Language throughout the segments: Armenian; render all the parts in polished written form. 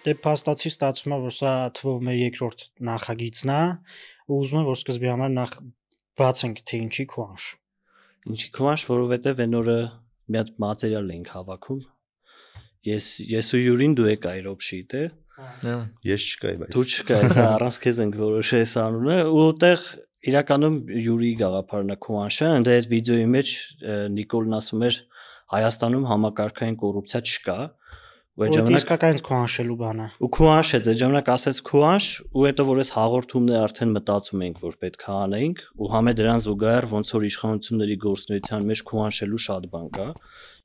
դե փաստացի ստացվում է, որ սա թվով մեր երկրորդ նախագիծն է, ու ուզում եմ, որ սկզբի համար նախ բացենք, թե ինչի քուանշ։ Ինչի քուանշ, որովհետև այն օրը մի հատ մատերիալ էինք հավաքում։ Ես ու Յուրին դու եք այր օփշի, թե։ Ես չկայի, բայց։ Դու չկայ, առանց քեզ ենք որոշել այս անունը, ու այդտեղ իրականում Յուրիի գաղափարն է քուանշը, ընդ այդ վիդեոյի մեջ Նիկոլն ասում էր Հայաստանում համակարգային կոռուպցիա չկա, ու այդ ժամանակ իսկականից քուանշելու բանը։ Ու քուանշեց, այդ ժամանակ ասեց քուանշ, ու հետո որ այս հաղորդումն է արդեն մտածում ենք, որ պետք է անենք, ու համե դրան զուգահեռ ոնց որ իշխանությունների գործունեության մեջ քուանշելու շատ բան կա,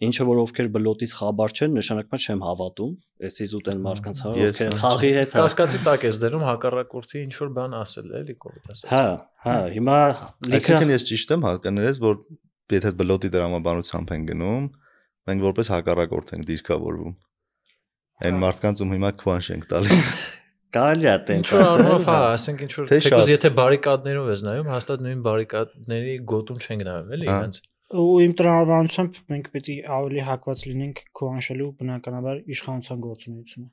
ինչը որ ովքեր բլոտից խաբար չեն, նշանակում չեմ հավատում, էսի զուտեն մարդկանց ովքեր խաղի հետ կասկածի տակ ես դերում հակառակորդի ինչ որ բան ասել էլի կոպիտ ասած։ Հա, հիմա այսինքն ես ճիշտ եմ հականերես, որ եթե բլոտի դրամաբանությամբ են գնում, մենք որպես հակառակորդ ենք դիրքավորվում։ Այն մարդկանց ում հիմա քուանշ ենք տալիս։ Կարելի է տենց ասել, հա, ասենք ինչ որ թեկուզ եթե բարիկադներով ես նայում, հաստատ նույն բարիկադների գոտում չենք նայում, էլի իրենց։ Ու իմ տրամաբանությամբ մենք պետք է ավելի հակված լինենք քուանշելու բնականաբար իշխանության գործունեությունը։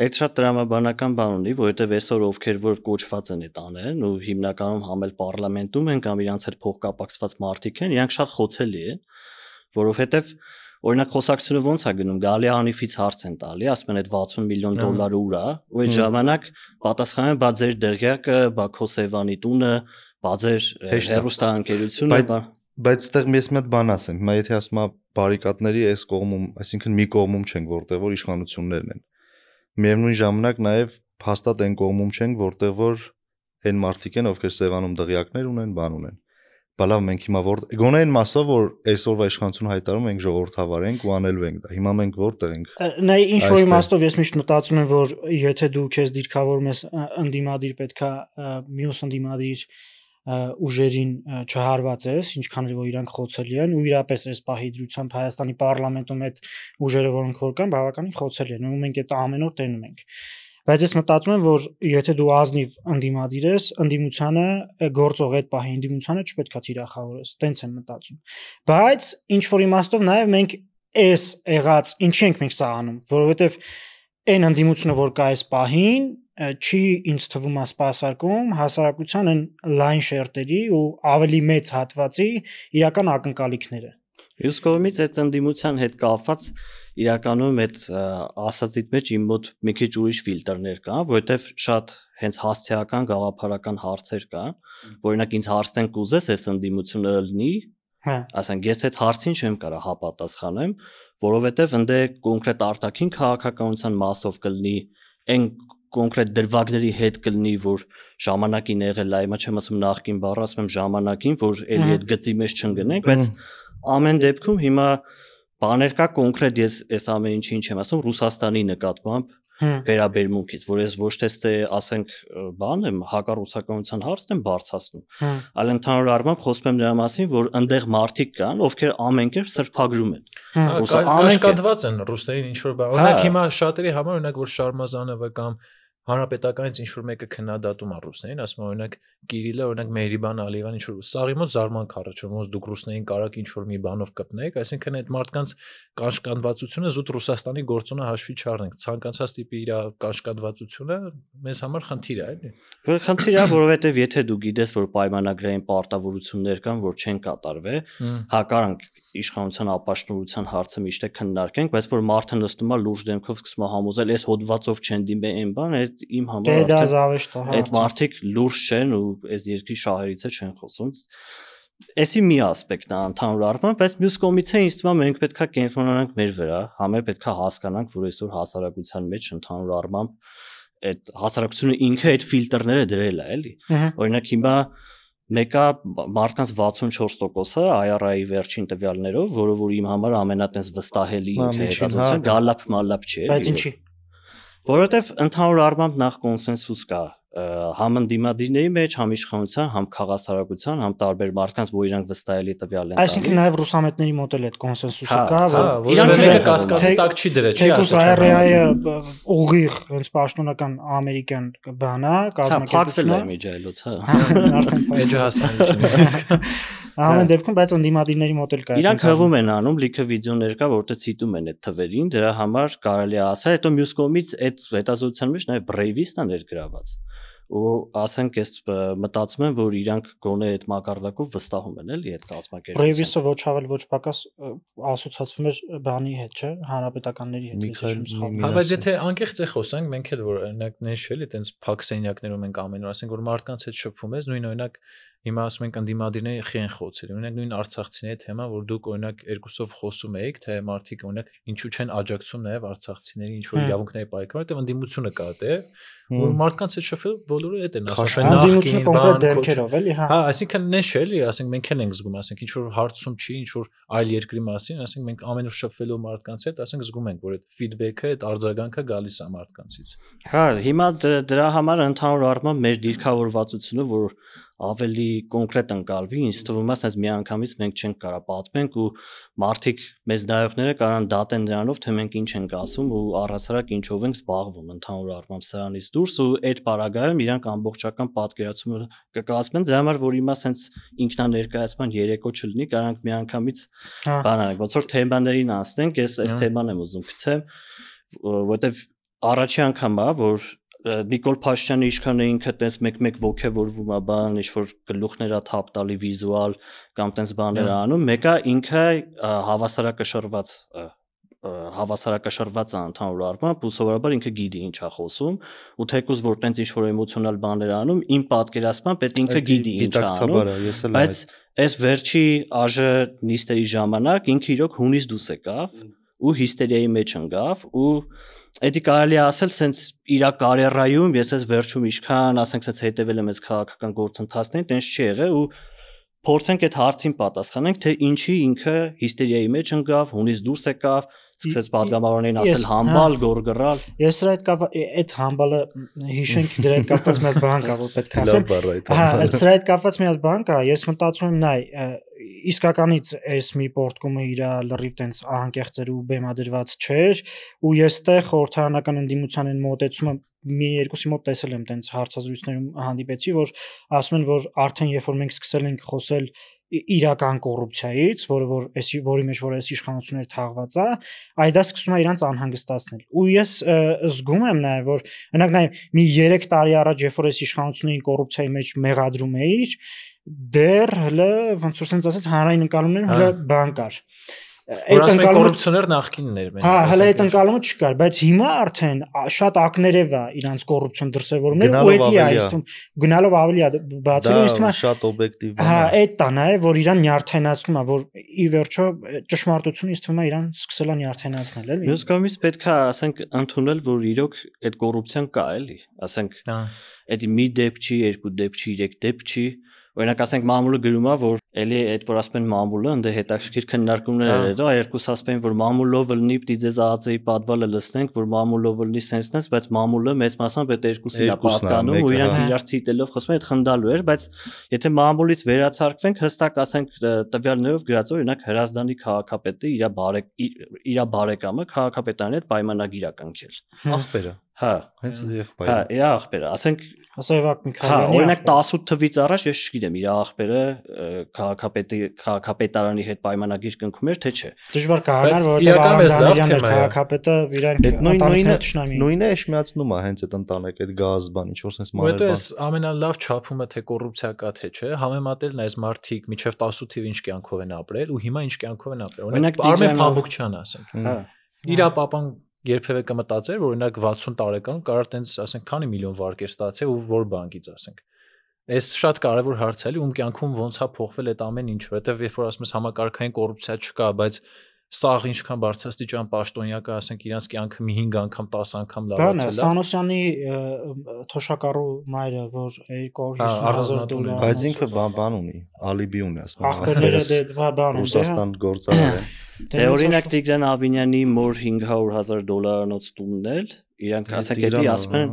Այդ շատ տրամաբանական բան ունի, որովհետև այսօր ովքեր որ կոչված են այդ անեն, ու հիմնականում համել պարլամենտում են կամ իրանց հետ փոխկապակցված մարդիկ են, իրանք շատ խոցելի են, որովհետև օրինակ խոսակցությունը ոնց է գնում, գալի Անիֆից հարց են տալի, ասում են այդ $60 միլիոն ուր է, ու այդ ժամանակ պատասխանում են, բա ձեր դղյակը, բա քո Սևանի տունը, բա ձեր հեռուստաընկերությունը, բայց այդտեղ ես մի հատ բան ասեմ, հիմա եթե ասում եմ բարիկադների այս կողմում, այսինքն մի կողմում չենք, որտեղ որ իշխանություններն են։ Միևնույն ժամանակ նաև հաստատ այն կողմում չենք, որտեղ որ այն մարդիկ են, ովքեր Սևանում դղյակներ ունեն, բան ունեն։ Բա լավ, մենք հիմա գոնե այն մասով, որ այսօրվա իշխանությունը հայտարարում ենք ժողովրդավար ենք ու անելու ենք դա։ Հիմա մենք որտեղ ենք։ Նա ինչ որ իմաստով ես միշտ մտածում եմ, որ եթե դու քեզ դիրքավորում ես ընդդիմադիր, պետքա մյուս ընդդիմադիր ուժերին չհարվածես, ինչքան որ իրանք խոցելի են, ու իրապես այս պահի դրությամբ Հայաստանի պարլամենտում այդ ուժերը, որոնք որ կան, բավականին խոցելի են, ու մենք այդ ամեն օր տենում ենք։ Բայց ես մտածում եմ, որ եթե դու ազնիվ ընդդիմադիր ես, ընդդիմությանը գործող այդ պահի ընդդիմությանը չպետք է թիրախավորես, տենց եմ մտածում։ Բայց ինչ որ իմաստով նաև մենք այս եղած ինչի ենք մենք սա անում, որովհետև այն ընդդիմությունը, որ կա այս պահին, չի ինձ թվում է սպասարկում հասարակության այն լայն շերտերի ու ավելի մեծ հատվածի իրական ակնկալիքները։ Մյուս կողմից այդ ընդդիմության հետ կապված իրականում այդ ասածիդ մեջ իմ մոտ մի քիչ ուրիշ ֆիլտրներ կան, որովհետև շատ հենց հասցեական գաղափարական հարցեր կան, օրինակ ինձ հարցնեն կուզես այս ընդդիմությունը ըլնի, ասենք ես այդ հարցին չեմ կարող հապատասխանեմ, որովհետև ընդ է կոնկրետ արտաքին քաղաքականության մասով կլինի, այն կոնկրետ դրվագների հետ կլինի, որ ժամանակին եղել է, հիմա չեմ ասում նախկին բառը, ասում եմ ժամանակին, որ էլի այդ գծի մեջ չընկնենք, բայց ամեն դեպքում հիմա բաներ կա կոնկրետ ես այս ամեն ինչի ինչ եմ ասում Ռուսաստանի նկատմամբ վերաբերմունքից, որ ես ոչ թե ասենք բան եմ հակառուսականության հարցն եմ բարձրացնում, այլ ընդհանուր առմամբ խոսում եմ նրա մասին, որ այնտեղ մարդիկ կան, ովքեր ամեն կերպ սրբագրում են։ Կաշկադված են ռուսներին ինչ որ բան։ Օրինակ հիմա շատերի համար օրինակ որ Շարմազանովը կամ Հանրապետականից ինչ որ մեկը քննադատում է ռուսներին, ասում է օրինակ Կիրիլը, օրինակ Մեհրիբան Ալիևան ինչ որ սաղի մոտ զարմանք առաջում, ոնց դուք ռուսներին կարաք ինչ որ մի բանով կպնեք, այսինքն այդ մարդկանց կաշկանդվածությունը զուտ Ռուսաստանի գործոնը հաշվի չառնենք, ցանկացած տիպի իր կաշկանդվածությունը մեզ համար խնդիր է, էլի։ Որ խնդիր է, որովհետև եթե դու գիտես, որ պայմանագրային պարտավորություններ կան, որ չեն կատարվի, հակառակ իշխանության ապաշտորության հարցը միշտ է քննարկենք, բայց որ մարդը նստում է լուրջ դեմքով սկսում է համոզել, այս հոդվածով չեն դիմե այն բան, այդ իմ համար այդ մարդիկ լուրջ չեն ու այս երկրի շահերից չեն խոսում։ Էսի մի ասպեկտն է ընդհանուր առմամբ, բայց մյուս կողմից է ինձ թվում է մենք պետքա կենտրոնանանք մեր վրա, համեր պետքա հասկանանք, որ այսօր հասարակության մեջ ընդհանուր առմամբ այդ հասարակությունը ինքը այդ ֆիլտրները դրել է, էլի։ Օրինակ հիմա մեկը մարդկանց 64%-ը IRA-ի վերջին տվյալներով, որը որ իմ համար ամենատես վստահելի ինքը գալապ մալապ չէ։ Բայց ինչի։ Որովհետև ընդհանուր առմամբ նախ կոնսենսուս կա համ ընդդիմադիրների մեջ, համ իշխանության, համ քաղաքասարակության, համ տարբեր մարդկանց, որ իրանք վստահելի տվյալ են տալի։ Այսինքն նաև ռուսամետների մոտ էլ այդ կոնսենսուսը կա, որ իրանք մեկը կասկածի տակ չի դրել, չի ասել։ IRA-ը ուղիղ հենց պաշտոնական ամերիկյան բան է, կազմակերպություն է։ Փակվել է միջայլոց, հա։ Արդեն էջը հասան։ ամեն դեպքում բայց ընդդիմադիրների մոտ էլ կա։ Իրանք հղում են անում, լիքը վիդեոներ կա, որտեղ ցիտում են այդ թվերին, դրա համար կարելի է ասել, հետո մյուս կողմից այդ հետազոտության մեջ նաև Brave-ն է ներգրաված։ Ու ասենք ես մտածում եմ, որ իրանք գոնե այդ մակարդակով վստահում են էլի այդ կազմակերպությունը։ Brave-ը ոչ ավել ոչ պակաս ասոցացվում էր բանի հետ, չէ՞, հանրապետականների հետ։ Բայց եթե անկեղծ է խոսանք, մենք էլ որ օրինակ նշել, այտենց փակ սենյակներում ենք ամեն օր, ասենք որ մարդկանց հետ շփվում ես, նույն օրինակ հիմա ասում ենք ընդդիմադիրների խեն խոցել։ Օրինակ նույն արցախցիների թեմա, որ դուք օրինակ երկուսով խոսում եք, թե մարդիկ օրինակ ինչու չեն աջակցում նաև արցախցիների ինչ որ իրավունքների պայքարը, որտեղ ընդդիմությունը կա դե, որ մարդկանց հետ շփվել բոլորը այդ են ասում, նախքին բան դեպքերով էլի, հա։ Հա, այսինքն նշել, ասենք մենք էլ ենք զգում, ասենք ինչ որ հարցում չի, ինչ որ այլ երկրի մասին, ասենք մենք ամեն օր շփվելով մարդկանց հետ, ասենք զգում ենք, որ այդ ֆիդբեքը, այդ արձագանքը գալիս է մարդկանցից։ Հա, հիմա դրա համար ընդհանուր առմամբ մեր դիրքավորվածությունը, որ ավելի կոնկրետ ընկալվի, ինձ թվում է, ասես միանգամից մենք չենք կարող պատմենք ու մարդիկ մեզ դայողները կարան դատեն նրանով, թե մենք ինչ ենք ասում ու առհասարակ ինչով ենք զբաղվում ընդհանուր առմամբ սրանից դուրս ու այդ պարագայում իրանք ամբողջական պատկերացումը կկազմեն, դրա համար որ հիմա ասենց ինքնաներկայացման երեկո չլինի, կարանք միանգամից բան անենք, ոնց որ թեմաներին անցնենք, ես այս թեման եմ ուզում գցեմ, որտեվ առաջի անգամ է, որ Նիկոլ Փաշինյանը ինչքան է ինքը տես մեկ-մեկ ոգևորվում է բան, ինչ-որ գլուխներա թափ տալի վիզուալ կամ տես բաներ անում, մեկը ինքը հավասարակշռված է ընդհանուր առմամբ, ու սովորաբար ինքը գիտի ինչ է խոսում, ու թեկուզ որ տենց ինչ-որ էմոցիոնալ բաներ անում, իմ պատկերացմամբ այդ ինքը գիտի ինչ է անում, բայց այս վերջի ԱԺ նիստերի ժամանակ ինքը իրոք հունից դուրս եկավ ու հիստերիայի մեջ ընկավ ու Էդի կարելի ասել, սենց իրա կարիերայում, ես այս վերջում ինչքան, ասենք, սենց հետևել եմ այս քաղաքական գործընթացներին, տենց չի եղել ու փորձենք այդ հարցին պատասխանենք, թե ինչի ինքը հիստերիայի մեջ ընկավ, հունից դուրս եկավ, սկսեց պատգամավորներին ասել համբալ, գորգռալ։ Ես այդ համբալը հիշենք դրա հետ կապված մի հատ բան կա, որ պետք է ասեմ։ Հա, սրա հետ կապված մի հատ բան կա, ես մտածում եմ նայ իսկականից այս մի պորտկումը իր լրիվ տենց ահանկեղծեր ու բեմադրված չէր ու ես տեղ խորհրդարանական ընդդիմության են մոտեցումը մի երկուսի մոտ տեսել եմ տենց հարցազրույցներում հանդիպեցի որ ասում են որ արդեն երբ որ մենք սկսել ենք խոսել իրական կոռուպցիայից, որի մեջ որ այս իշխանությունները թաղված է, այդ դա սկսում է իրանց անհանգստացնել։ Ու ես զգում եմ նաև որ օրինակ նաև մի 3 տարի առաջ երբ որ այս իշխանություններին կոռուպցիայի մեջ մեղադրում էիր, դեռ հələ ոնց որ sense ասած հանրային ընկալումներում հələ բան կար։ Այդ կոռուպցիոներ նախկիններ մեն։ Հա, հələ այդ ընկալումը չկար, բայց հիմա արդեն շատ ակներև է իրանց կոռուպցիոն դրսևորումները ու էդի է իստում գնալով ավելի բացելու իստում է շատ օբյեկտիվ բան։ Հա, այդ տան է, որ իրան նյարդայնացնում է, որ ի վերջո ճշմարտությունը իստում է իրան սկսել է նյարդայնացնել, էլի։ Մյուս կողմից պետք է, ասենք, ընդունել, որ իրոք այդ կոռուպցիան կա, էլի, ասենք, էդի մի դեպք չի, երկու դեպք չի, 3 դեպք չի Օրինակ ասենք մամուլը գրում է որ էլի այդ որ ասում են մամուլը ընդ հետաքրքիր քննարկումներ էր հետո երկուս ասում են որ մամուլով լինի պիտի ձեզ ԱԱԾ-ի պատվալը լսնենք որ մամուլով լինի սենսնես բայց մամուլը մեծ մասամբ այդ երկուսին է պատկանում ու իրանք իրար ցիտելով խոսում են այդ խնդալու էր բայց եթե մամուլից վերացարկվենք հստակ ասենք տվյալներով գրած օրինակ Հրազդանի քաղաքապետը իր բարեկամը քաղաքապետարանի հետ պայմանագիր է կնքել ախպերը հա հենց եղբայրը հա իր ախպերը ասենք Սևակ Միքայելյանի Հա, օրինակ 18 թվից առաջ ես չգիտեմ իր ախպերը քաղաքապետարանի հետ պայմանագիր կնքում էր թե չէ։ Դժվար կհանար, որովհետև քաղաքապետը իրենք նույնը էշմիացնում է հենց այդ ընտանիք այդ գազ բան ինչ որ sense մանր բան։ Որտես ամենալավ չափումը թե կոռուպցիա կա թե չէ, համեմատելն այս մարդիկ միջև 18 թիվ ինչ կյանքով են ապրել ու հիմա ինչ կյանքով են ապրել։ Օրինակ Արմեն Փամբուկչյանը ասենք։ Հա։ Իրա papan երբևէ կմտածեր որ օրինակ 60 տարեկան կարող տենց ասենք քանի միլիոն վարկեր ստացել ու որ բանկից ասենք այս շատ կարևոր հարց է ում կյանքում ոնց է փոխվել այդ ամեն ինչ որովհետև երբ որ ասում ես համակարգային կոռուպցիա չկա բայց սաղ ինչքան բարձրաստիճան պաշտոնյա կա ասենք իրանց կյանքը մի 5 անգամ 10 անգամ լավացել է Սանոսյանի թոշակառու մայրը որ $250,000 բայց ինքը բան ունի ալիբի ունի ասում ախպերները բան Ռուսաստան գործարար է Դե օրինակ Տիգրան Ավինյանի մոր $500,000 տունն էլ իրանք ասենք էդի ասում են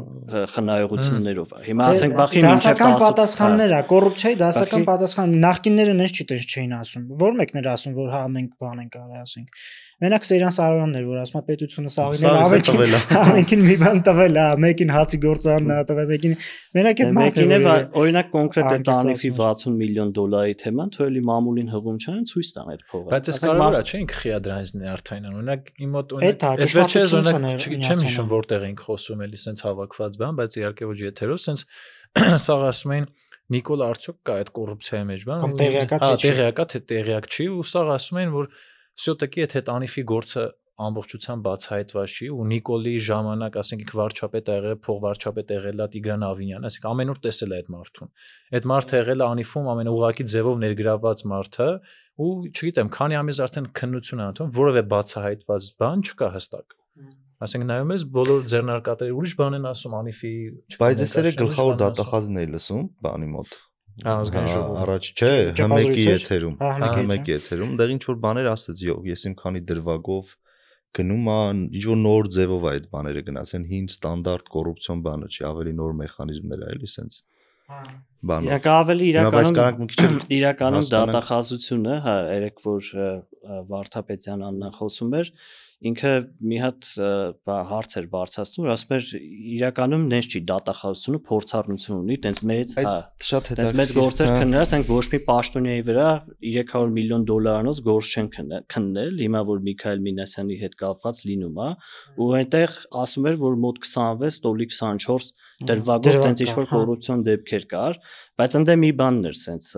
խնայողություններով հիմա ասենք բախի մինչև 10 դասական պատասխաններ է կոռուպցիայի դասական պատասխան նախկինները նես չի տես չէին ասում որ մեկներ ասում որ հա մենք բան ենք արել ասենք Մենակ Սերյան Սարոյանն էր, որ ասում է պետությունը սաղին ամենքին մի բան տվել է, մեկին հացի գործարանն է տվել, մեկին մենակ այդ մեկին է օրինակ կոնկրետ այդ անիվի $60 միլիոն թեման, թող էլի մամուլին հղում չեն, ցույց տան այդ փողը։ Բայց այս կարևոր է, չէ՞, ինքը խիա դրանից ներթայնան։ Օրինակ իմ մոտ օրինակ այս վերջերս օրինակ չեմ հիշում որտեղ ենք խոսում, էլի սենց հավաքված բան, բայց իհարկե ոչ եթերով, սենց սաղ ասում էին Նիկոլ արդյոք կա այդ կոռուպցիայի մեջ բան։ Տեղյակա թե տեղյակ չի, ու սաղ ասում են, որ всё-таки այդ անիվի գործը ամբողջությամբ բացահայտված չի ու Նիկոլի ժամանակ, ասենք ինքը վարչապետ ա եղել, փոխվարչապետ եղել է Տիգրան Ավինյանը, ասենք ամենուր տեսել է այդ մարդուն։ Այդ մարդը եղել է անիվում ամենաուղղակի ձևով ներգրավված մարդը ու չգիտեմ, քանի ամիս արդեն քննություն անում, որևէ բացահայտված բան չկա հստակ։ Ասենք նայում ես բոլոր ձեռնարկատերը ուրիշ բան են ասում անիվի, բայց այս երեք գլխավոր դատախազն էի լսում բանի մոտ։ Առաջ չէ, հմեկի եթերում, հմեկի եթերում, դեռ ինչ որ բաներ ասեց, ես իմ քանի դրվագով գնում ա, ինչ որ նոր ձևով այդ բաները գնացեն, հին ստանդարտ կոռուպցիոն բանը չի, ավելի նոր մեխանիզմներ է, էլի սենց։ Իրական ավելի իրականում դատախազությունը, հա, երեք որ Վարդապետյան Աննան խոսում էր, ինքը մի հատ հարց էր բարձրացնում, որ ասում էր իրականում նենց չի դատախազությունը փորձառնություն ունի, տենց մեծ, հա, տենց մեծ գործեր քննած, այնք ոչ մի պաշտոնյայի վրա $300 միլիոն գործ չեն քննել, հիմա որ Միքայել Մինասյանի հետ կապված լինում է, ու այնտեղ ասում էր, որ մոտ 26 տոլի 24 դրվագով տենց ինչ-որ կոռուպցիոն դեպքեր կար, բայց ընդ մի բանն էր սենց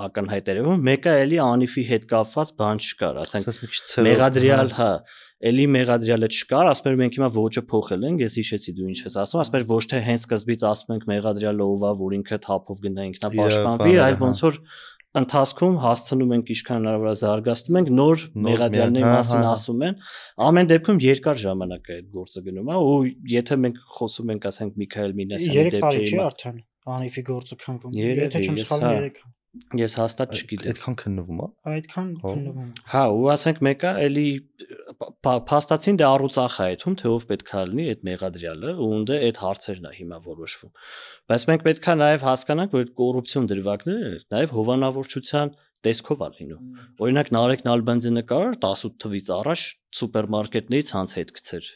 ակնհայտ երևում, մեկը էլի անիվի հետ կապված բան չկար, ասենք մեղադրյալ, հա, էլի մեղադրյալը չկար, ասում էր մենք հիմա ոճը փոխել ենք, ես հիշեցի դու ինչ ես ասում, ասում էր ոչ թե հենց սկզբից ասում ենք մեղադրյալը ով է, որ ինքը թափով գնա ինքնապաշտպանվի, այլ ոնց որ ընթացքում հասցնում ենք ինչքան հնարավոր է զարգացնում ենք, նոր մեղադրյալների մասին ասում են, ամեն դեպքում երկար ժամանակ է այդ գործը գնում, ու եթե մենք խոսում ենք, ասենք Միքայել Մինասյանի դեպքերի մասին, արդեն անիվի գործը քննվում, եթե չեմ սխալվում 3 Ես հաստատ չգիտեմ։ Այդքան քննվում է։ Այդքան քննվում։ Հա, ու ասենք մեկը էլի փաստացին դե առուծախ է այդում, թե ով պետքա լինի այդ մեղադրյալը, ու ունդ է այդ հարցերն է հիմա որոշվում։ Բայց մենք պետքա նաև հասկանանք, որ այդ կոռուպցիոն դրվագները նաև հովանավորչության տեսքով է լինում։ Օրինակ Նարեկ Նալբանդյանը կար 18 թվից առաջ սուպերմարկետներից հանց հետ գցեր։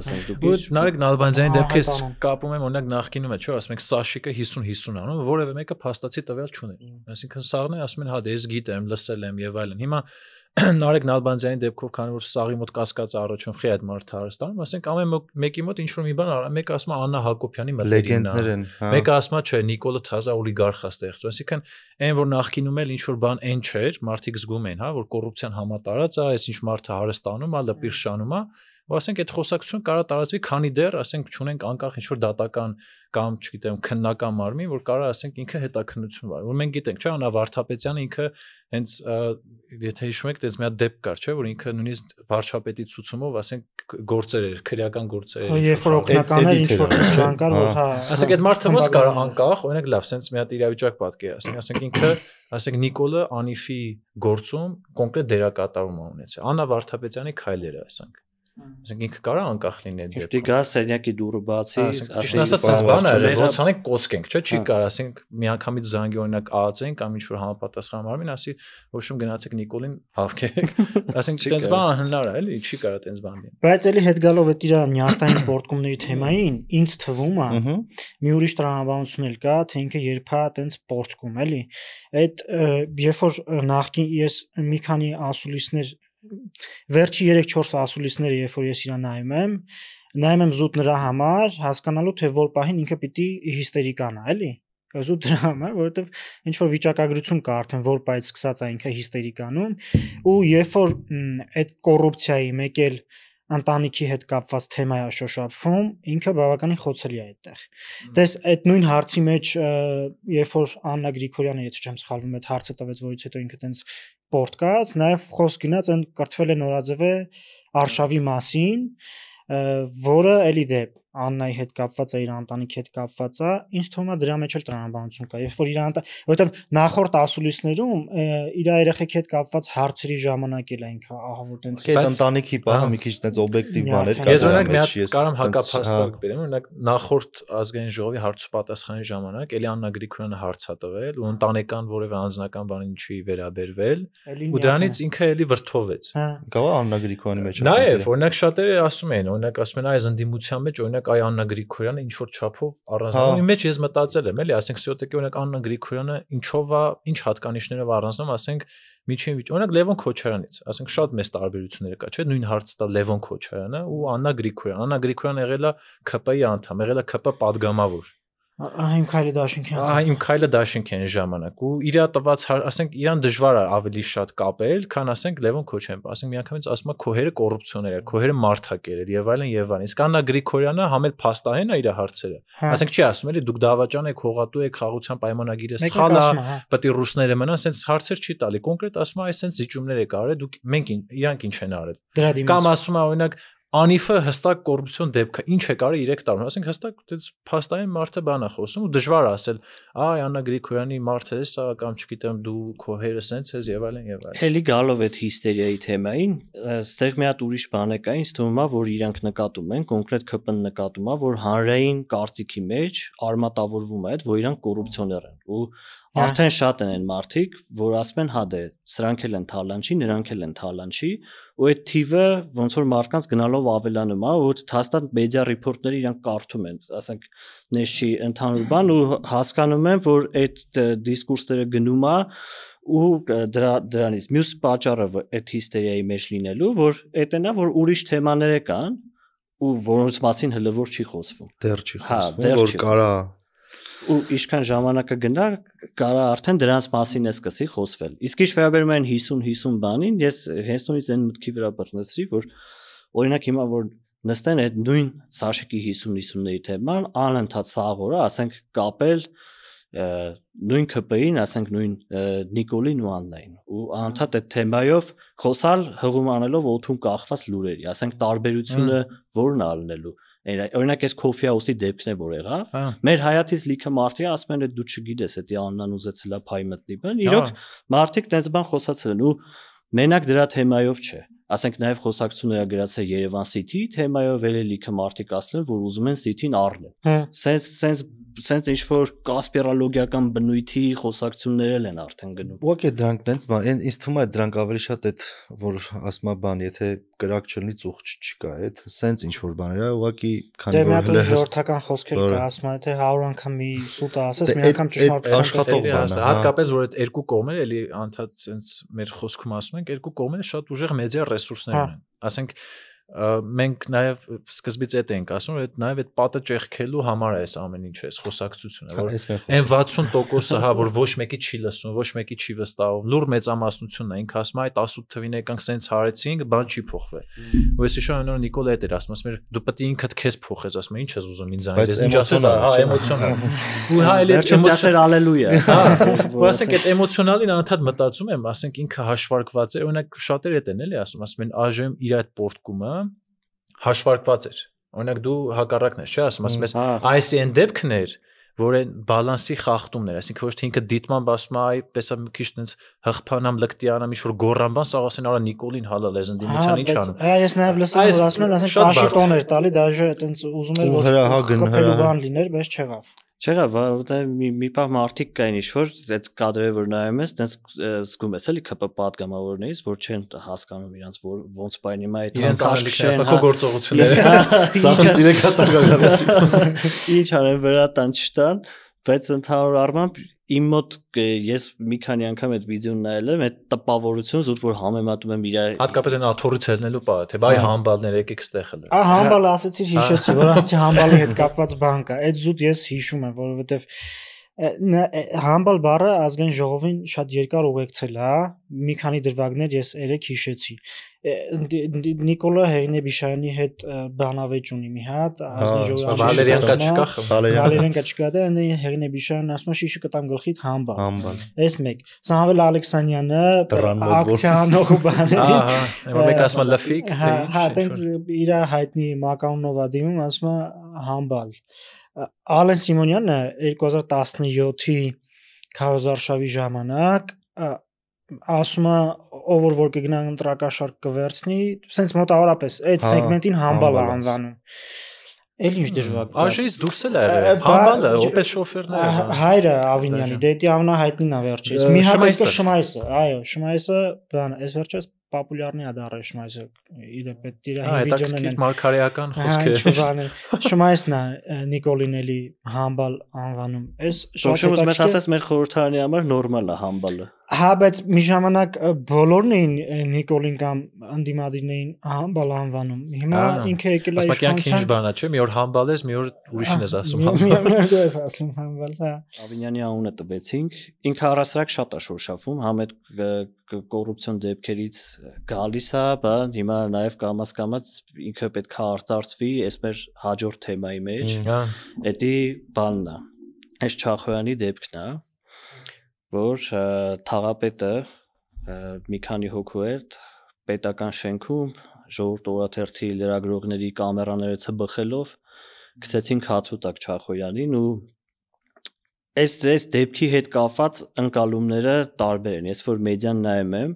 Ասենք դուք Նարեկ Նալբանդյանի դեպքից կապում եմ օրինակ նախկինում է, չէ՞, ասում ենք Սաշիկը 50-50 անում, որևէ մեկը փաստացի տվյալ չունի։ Այսինքն սաղն է ասում են, հա դե ես գիտեմ, լսել եմ եւ այլն։ Հիմա Նարեկ Նալբանդյանի դեպքով քանի որ սաղի մոտ կասկածը առաջում խի այդ մարդը հարստանում, ասենք ամեն մեկի մոտ ինչ որ մի բան արա, մեկը ասում է Աննա Հակոբյանի մտերիմն է, մեկը ասում է չէ Նիկոլը թազա օլիգարխ է ստեղծում, այսինքն այն որ նախկինում էլ ինչ որ բան այն չէր, մարդիկ զգում են, հա, որ կոռուպցիան համատարած է, այս ինչ մարդը հարստանում է, լպիրշանում է, ու ասենք այդ խոսակցությունը կարա տարածվի, քանի դեռ ասենք չունենք անկախ ինչ որ դատական կամ չգիտեմ քննական մարմին, որ կարա ասենք ինքը հետաքննություն վարի։ Որ մենք գիտենք, չէ՞, Աննա Վարդապետյանը ինքը հենց եթե հիշում եք, դες մի հատ դեպք կար, չէ՞, որ ինքը նույնիսկ վարչապետի ցուցումով ասենք գործեր էր, քրեական գործեր էր։ Երբ որ օգնականներ ինչ որ ճան կար, որ հա։ Ասենք այդ մարդը ոնց կարա անկախ, օրինակ լավ, սենց մի հատ իրավիճակ պատկեր, ասենք ինքը, ասենք Նիկոլը անիվի գործում կոնկրետ դերակատարում ունեցել։ Աննա Վարդապետյանի քայլերը, ասենք Ասենք ինքը կարա անկախ լինի այդ դեպքում։ Դե գա սենյակի դուռը բացի, ասենք ասած բան է, ոնց անենք կոծկենք, չէ՞, չի կար, ասենք միանգամից զանգի օրինակ ԱԱՑ-ին կամ ինչ որ համապատասխան մարմին, ասի, ոչմ գնացեք Նիկոլին հավքեք։ Ասենք տենց բան անհնար է, էլի, չի կարա տենց բան լինի։ Բայց էլի հետ գալով այդ իր նյարդային պորտկումների թեմային, ինձ թվում է, մի ուրիշ տրամաբանություն էլ կա, թե ինքը երբա տենց պորտկում, էլի։ Այդ երբ որ նախքին ես մի քանի ասուլիսներ վերջի 3-4 ասուլիսները երբ որ ես իրան նայում եմ զուտ նրա համար հասկանալու թե որ պահին ինքը պիտի հիստերիկանա էլի զուտ դրա համար որովհետև ինչ որ վիճակագրություն կա արդեն որ պահից սկսած է ինքը հիստերիկանում ու երբ որ այդ կոռուպցիայի մեկ էլ ընտանիքի հետ կապված թեմա է շոշափվում ինքը բավականին խոցելի է այդտեղ դες այդ նույն հարցի մեջ երբ որ Աննա Գրիգորյանը եթե չեմ սխալվում այդ հարցը տվեց որից հետո ինքը տենց պորտ կաց նաև խոսք գնաց այն կրթվել է նորաձևե արշավի մասին որը էլի դե Աննայի հետ կապված է, իր ընտանիքի հետ կապված է, ինձ թվում է դրա մեջ էլ տրամաբանություն կա։ Երբ որ իր որովհետև նախորդ ասուլիսներում իր երեխեքի հետ կապված հարցերի ժամանակ էլ այնք ահավոր տենց այդ ընտանիքի բանը մի քիչ տենց օբյեկտիվ բաներ կա։ Ես օրինակ մի հատ կարամ հակափաստարկ բերեմ, օրինակ նախորդ ազգային ժողովի հարցուպատասխանի ժամանակ էլի Աննա Գրիգորյանը հարց է տվել ու ընտանեկան որևէ անձնական բանին չի վերաբերվել ու դրանից ինքը էլի վրթովեց։ Գավա Աննա Գրիգորյանի մեջ։ Նաև օրինակ շատերը ասում են, օրինակ ասում են այս ընդդիմության մեջ օրինակ այ Աննա Գրիգորյանը ինչ որ չափով առանձնանում։ Իմ մեջ ես մտածել եմ, էլի, ասենք սյոտեկի օրինակ Աննա Գրիգորյանը ինչով է, ինչ հատկանիշներով առանձնում, ասենք միջին օրինակ Լևոն Քոչարյանից, ասենք շատ մեծ տարբերություններ կա, չէ՞, նույն հարցը տա Լևոն Քոչարյանը ու Աննա Գրիգորյանը։ Աննա Գրիգորյանը եղել է ԿՊ-ի անդամ, եղել է ԿՊ պատգամավոր։ Իմ քայլը դաշինքն է։ Իմ քայլը դաշինքն է ժամանակ ու իր տված, ասենք իրան դժվար է ավելի շատ կապել, քան ասենք Լևոն Քոչարյանը, ասենք միանգամից ասում է քո հերը կոռուպցիոներ է, քո հերը մարդակեր է եւ այլն եւ այլն։ Իսկ Աննա Գրիգորյանը համել փաստահեն է իր հարցերը։ Ասենք չի ասում էլի դուք դավաճան եք, հողատու եք, խաղաղության պայմանագիրը սխալ է, պետք է ռուսները մնան, ասենց հարցեր չի տալի։ Կոնկրետ ասում է, այսենց զիջումներ եք արել, դուք մենք իրանք ինչ են արել։ Կամ ասում է օրինակ Անիֆը հստակ կոռուպցիոն դեպք է։ Ինչ է կարի 3 տարում, ասենք հստակ այդպես փաստային մարդը բան է խոսում ու դժվար է ասել, այ Աննա Գրիգորյանի մարդը է սա կամ չգիտեմ դու քո հերը սենց ես եւ այլն եւ այլն։ Էլի գալով այդ հիստերիայի թեմային, այստեղ մի հատ ուրիշ բան է կա, ինձ թվում է, որ իրանք նկատում են, կոնկրետ ԿՊ-ն նկատում է, որ հանրային կարծիքի մեջ արմատավորվում է այդ, որ իրանք կոռուպցիոներ են ու արդեն շատ են այն մարդիկ, որ ասում են հա դե սրանք էլ են թալանչի, նրանք էլ են թալանչի ու այդ թիվը ոնց որ մարդկանց գնալով ավելանում է ու հաստատ մեդիա ռիփորտները իրանք կարդում են, ասենք նեշի ընդհանուր բան ու հասկանում են, որ այդ դիսկուրսները գնում է ու դրանից մյուս պատճառը այդ հիստերիայի մեջ լինելու, որ այդն է, որ ուրիշ թեմաներ կան ու որոնց մասին հələ որ չի խոսվում։ Դեռ չի խոսվում, որ կարա ու ինչքան ժամանակը գնա, կարա արդեն դրանց մասին է սկսի խոսվել։ Իսկ ինչ վերաբերում է 50-50 բանին, ես հենց նույնիսկ այն մտքի վրա բռնեցի, որ օրինակ հիմա որ նստեն այդ նույն Սաշիկի 50-50-ների թեման, անընդհատ սաղորը, ասենք կապել նույն ԿՊ-ին, ասենք նույն Նիկոլին ու Աննային ու անընդհատ այդ թեմայով խոսալ հղում անելով օդում կախված լուրերի, ասենք տարբերությունը որն է ալնելու։ Օրինակ այս Քոֆի Հաուսի դեպքն է որ եղավ, մեր հայացից լիքը մարդիկ ասում են դու չգիտես, դա Աննան ուզեցել է փայ մտնի բան, իրոք մարդիկ տենց բան խոսացել են ու մենակ դրա թեմայով չէ։ Ասենք նաև խոսակցությունները գրացել Երևան City թեմայով էլ լիքը մարդիկ ասել են, որ ուզում են City-ն առնել։ Սենց ինչ որ կասպիրոլոգիական բնույթի խոսակցություններ են արդեն գնում։ Ուղղակի դրանք տենց բան, ինձ թվում է դրանք ավելի շատ այդ որ ասում է բան, եթե կրակ չլինի ծուխ չկա, այդ սենց ինչ որ բաներ է, ուղղակի քանի որ հենց ժողովրդական խոսքեր կա, ասում է, եթե 100 անգամ մի սուտ ասես, մի անգամ ճշմարտություն աշխատող բան է։ Հատկապես որ այդ երկու կողմերը էլի անդադ սենց մեր խոսքում ասում ենք, երկու կողմերը շատ ուժեղ մեդիա ռեսուրսներ ունեն։ Ասենք մենք նաև սկզբից այդ ենք ասում, որ նաև այդ պատը ճեղքելու համար է այս ամեն ինչը, այս խոսակցությունը, որ այն 60%-ը հա որ ոչ մեկի չի լսում, ոչ մեկի չի վստահում, լուր մեծամասնությունն է, ինքը ասում է այդ 18 թվին եկանք սենց հարեցինք, բան չի փոխվել։ Ու ես հիշում եմ Նիկոլը այդ էր ասում, ասում էր դու պետք է ինքդ քեզ փոխես, ասում եմ ինչ ես ուզում ինձ այնպես, ինչ ասես, հա էմոցիոնալ։ Ու հա էլ էմոցիոնալ ալելույա։ Հա, ու ասենք այդ էմոցիոնալին անընդհատ մտածում եմ, ասենք ինքը հաշվարկված է, օրինակ շատերը այդ են էլի ասում են ԱԺ-ում իր այդ պորտկումը հաշվարկված էր։ Օրինակ դու հակառակն ես, չէ՞, ասում ես, այս այն դեպքն էր, որ այն բալանսի խախտումն էր, այսինքն ոչ թե ինքը դիտմամբ ասում է, այդպես է մի քիչ տենց հղփանամ, լկտիանամ, ինչ որ գոռամբան, սա ասեն արա Նիկոլին հալալ ես ընդդիմության ինչ անում։ Հա, ես նաև լսել եմ, որ ասում են, ասենք տաշի տոն էր տալի, դաժե տենց ուզում էր որ բան լիներ, բայց չեղավ։ Չեղավ, որովհետև մի պահ մարդիկ կային ինչ-որ այդ կադրերը որ նայում ես, տենց զգում ես էլի ԿՊ պատգամավորներից, որ չեն հասկանում իրանց ոնց բան հիմա այդ իրենց անելիքները, քո գործողությունները, ծախսերը կատարական։ Ինչ արեն վրա տան չտան, բայց ընդհանուր առմամբ իմ մոտ ես մի քանի անգամ այդ վիդեոն նայել եմ, այդ տպավորություն զուտ որ համեմատում եմ իր հատկապես այն աթոռից ելնելու պահը, թե բայ համբալներ եկեք ստեղ հələ։ Համբալը ասեցի հիշեցի, որ ասեցի համբալի հետ կապված բան կա։ Այդ զուտ ես հիշում եմ, որովհետև Humble բառը ազգային ժողովին շատ երկար ուղեկցել է, մի քանի դրվագներ ես երեք հիշեցի։ Նիկոլա Հերնեբիշյանի հետ բանավեճ ունի մի հատ, ազգային ժողովի Վալերիան կա չկա։ Վալերիան կա չկա դա Հերնեբիշյանն ասում է շիշը կտամ գլխիդ Humble։ Էս մեկ։ Սամվել Ալեքսանյանը ակցիանող ու բաների։ Ահա, մեկ ասում է լֆիկ, հա, տենց իր հայտնի մականունով է դիմում, ասում է Humble։ Ալեն Սիմոնյանը 2017-ի քարոզարշավի ժամանակ ասում է ով որ կգնա ընտրակաշարք կվերցնի, սենց մոտավորապես այդ սեգմենտին Humble է անվանում։ Էլ ինչ դժվար։ Աժից դուրս էլ է եղել։ Humble-ը, օպես շոֆերն է։ Հայրը Ավինյանի, դե ամենահայտնին է վերջից։ Մի հատ է Շմայսը, այո, Շմայսը, բան, այս վերջից պոպուլյարնի է դառել Շմայսը։ Իդեպ իր վիդեոներն են մարգարեական խոսքեր։ Շմայսն է Նիկոլինելի Humble անվանում։ Այս շոկշոմս մեզ ասես մեր խորհրդարանի համար նորմալ է Humble-ը։ Հա, բայց մի ժամանակ բոլորն էին Նիկոլին կամ անդիմադիրն էին Humble անվանում։ Հիմա ինքը եկել է իշխանության։ Ասում ինչ բանա չէ, մի օր Humble ես, մի օր ուրիշն ես ասում Humble։ Մի օր ես ասում Humble, հա։ Ավինյանի անունը տվեցինք։ Ինքը առասարակ շատ է շոշափում, համ այդ կոռուպցիոն դեպքերից գալիս է, բան, հիմա նաև կամաց ինքը պետք է արծարծվի, այս մեր հաջորդ թեմայի մեջ։ Էդի բանն է։ Այս Չախոյանի դեպքն է, որ թաղապետը մի քանի հոգու հետ պետական շենքում ժողովուրդ օրաթերթի լրագրողների կամերաները ցբխելով գցեցին քացուտակ Չախոյանին ու այս դեպքի հետ կապված ընկալումները տարբեր են։ Ես որ մեդիան նայում եմ,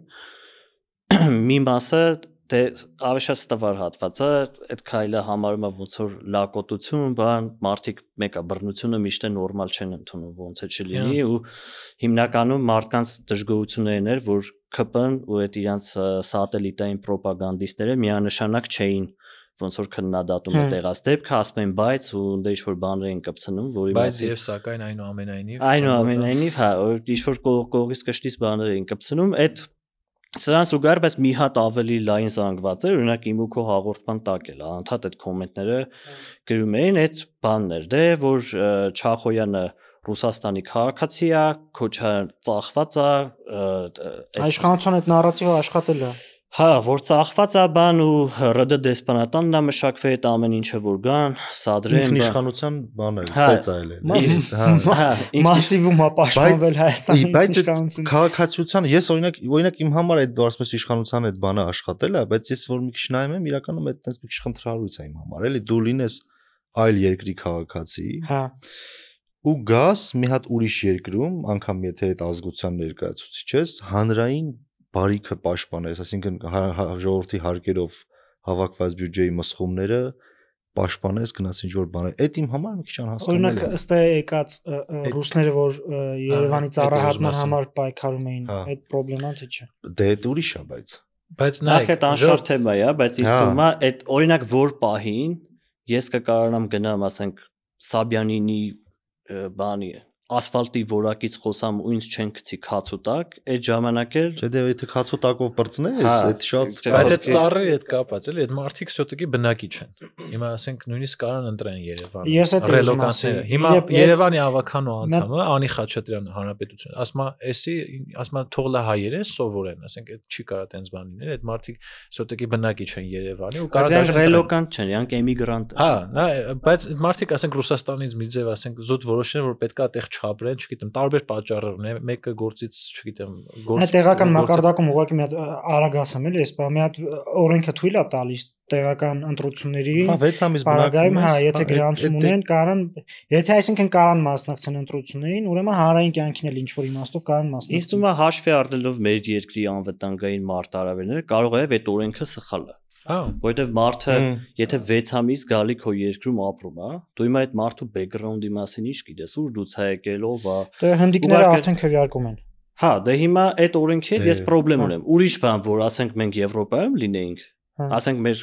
մի մասը դե ավեշա ստվար հատվածը այդ քայլը համարում է ոնց որ լակոտություն, բան, մարդիկ մեկը բռնությունը միշտ է նորմալ չեն ընդունում, ոնց է չլինի ու հիմնականում մարդկանց դժգոհություններն էր, որ ԿՊ-ն ու այդ իրանց սատելիտային ռոպագանդիստները միանշանակ չէին ոնց որ քննադատում է տեղած դեպքը, ասում են բայց ու դե ինչ որ բաներ են կպցնում, որի բայց եւ սակայն այնուամենայնիվ հա, ինչ որ կողից կշտից բաներ են կպցնում, այդ սրանց ուղղար բայց մի հատ ավելի լայն զանգված էր, օրինակ իմ ու քո հաղորդման տակ էլ անդադ այդ կոմենտները գրում էին այդ բաններ, դե որ Չախոյանը Ռուսաստանի քաղաքացի է, քոչը ծախված է, Աշխանության այդ նարատիվը աշխատել է։ Հա, որ ծախված է բան ու ՌԴ դեսպանատանն է մշակվել այդ ամեն ինչը որ գան, սադրեն, ինքնիշխանության բան է, ծեծայել է։ Հա, մասիվում է պաշտպանվել Հայաստանի իշխանությունը։ Բայց քաղաքացիության ես օրինակ իմ համար այդ դարձմես իշխանության այդ բանը աշխատել է, բայց ես որ մի քիչ նայում եմ, իրականում այդ տես մի քիչ խնդրալուց է իմ համար, էլի դու լինես այլ երկրի քաղաքացի։ Հա։ Ու գաս մի հատ ուրիշ երկրում, անգամ եթե այդ ազգության ներկայացուցիչ ես, հանրային բարիքը պաշտպանես, այսինքն ժողովրդի հարկերով հավաքված բյուջեի մսխումները պաշտպանես, գնաս ինչ որ բաներ։ Այդ իմ համար մի քիչ անհասկանալի է։ Օրինակ ըստ է եկած ռուսները, որ Երևանի ծառայության համար պայքարում էին, այդ պրոբլեման թե չէ։ Դե դա ուրիշ է, բայց նախ այդ անշարժ թեմա է, բայց ինձ թվում է այդ օրինակ որ պահին ես կկարանամ գնամ, ասենք Սաբյանինի բանի ասֆալտի որակից խոսամ ու ինձ չեն գցի քացուտակ, այդ ժամանակ էլ չէ դե եթե քացուտակով բրծնես, այդ շատ բայց այդ ծառերի հետ կապած էլի, այդ մարդիկ սոտիկի բնակիչ են։ Հիմա ասենք նույնիսկ կարան ընտրեն Երևանը։ Ռելոկանտները։ Հիմա Երևանի ավականու անդամը Անի Խաչատրյան հանրապետություն, ասма էսի, ասма թողլա հայերեն սովորեն, ասենք այդ չի կարա տենց բան լինել, այդ մարդիկ սոտիկի բնակիչ են Երևանի ու կարա դաժան ռելոկանտ չեն, իրանք էմիգրանտ։ Հա, բայց այդ մարդիկ ասենք Ռուսաստանից մի ձև ասենք զուտ որոշեն, որ պետքա այդտեղ չապրեն, չգիտեմ, տարբեր պատճառներ ունեն, մեկը գործից, չգիտեմ, գործ տեղական մակարդակում ուղղակի մի հատ արագ ասեմ էլի, էս մի հատ օրենքը թույլ է տալիս տեղական ընտրությունների պարագայում, հա, եթե գրանցում ունեն, կարան, եթե այսինքն կարան մասնակցեն ընտրություններին, ուրեմն հանրային կյանքին էլ ինչ որ իմաստով կարան մասնակցել։ Ինձ թվում է հաշվի առնելով մեր երկրի անվտանգային մարտահրավերները, կարող է այդ օրենքը սխալ է։ Որովհետև մարդը, եթե 6 ամիս գալի քո երկրում ապրում է, դու հիմա այդ մարդու բեքգրաունդի մասին ինչ գիտես, ուր դուց է եկել, ով է։ Դե հնդիկները արդեն քվեարկում են։ Հա, դե հիմա այդ օրենքի հետ ես խնդրեմ ունեմ։ Ուրիշ բան, որ ասենք մենք Եվրոպայում լինեինք, ասենք մեր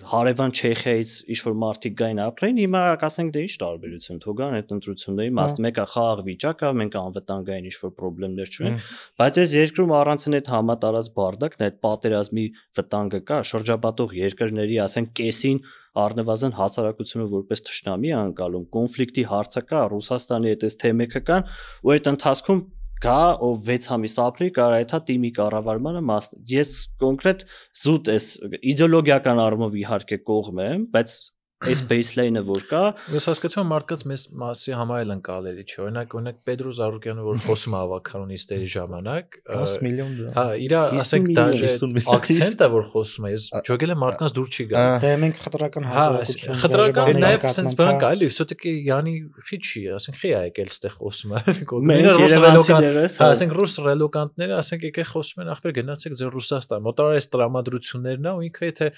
հարևան Չեխիայից ինչ-որ մարդիկ գային ապրեն, հիմա ասենք դե ինչ տարբերություն թողան այդ ընտրությունների մաս մեկը խաղաղ վիճակ է, մենք անվտանգային ինչ-որ խնդիրներ չունենք, բայց այս երկրում առանցին այդ համատարած բարդակն, այդ պատերազմի վտանգը կա, շրջապատող երկրների ասենք կեսին առնվազն հասարակությունը որպես թշնամի անկալում, կոնֆլիկտի հարցը կա, Ռուսաստանի հետ էս թեմեքը կան, ու այդ ընթացքում գա ով 6 ամիս ապրի կարա այդ թիմի կառավարմանը ես կոնկրետ զուտ էս իդեոլոգիական առումով իհարկե կողմ եմ, բայց այս baseline-ը որ կա, ես հասկացում եմ մարդկանց մեծ մասի համար էլ ընկալելի չէ։ Օրինակ Պետրո Զարուկյանը որ խոսում է ավականոնիստերի ժամանակ 10 միլիոն դրամ։ հա, իր ասենք դաժե акցենտը որ խոսում է, ես ջոգել եմ մարդկանց դուր չի գա։ Դե մենք խտրական հասարակություն։ Խտրական նաև sense բան կա, էլի, все-таки yani քիչի, ասենք խի է եկել ստեղ խոսում է։ Մենք երևանցիներս, ասենք ռուս ռելոկանտները, ասենք եկեք խոսում են, ախպեր գնացեք ձեր Ռուսաստան։ Մոտարես տրամադրություններն է ու ինքը եթե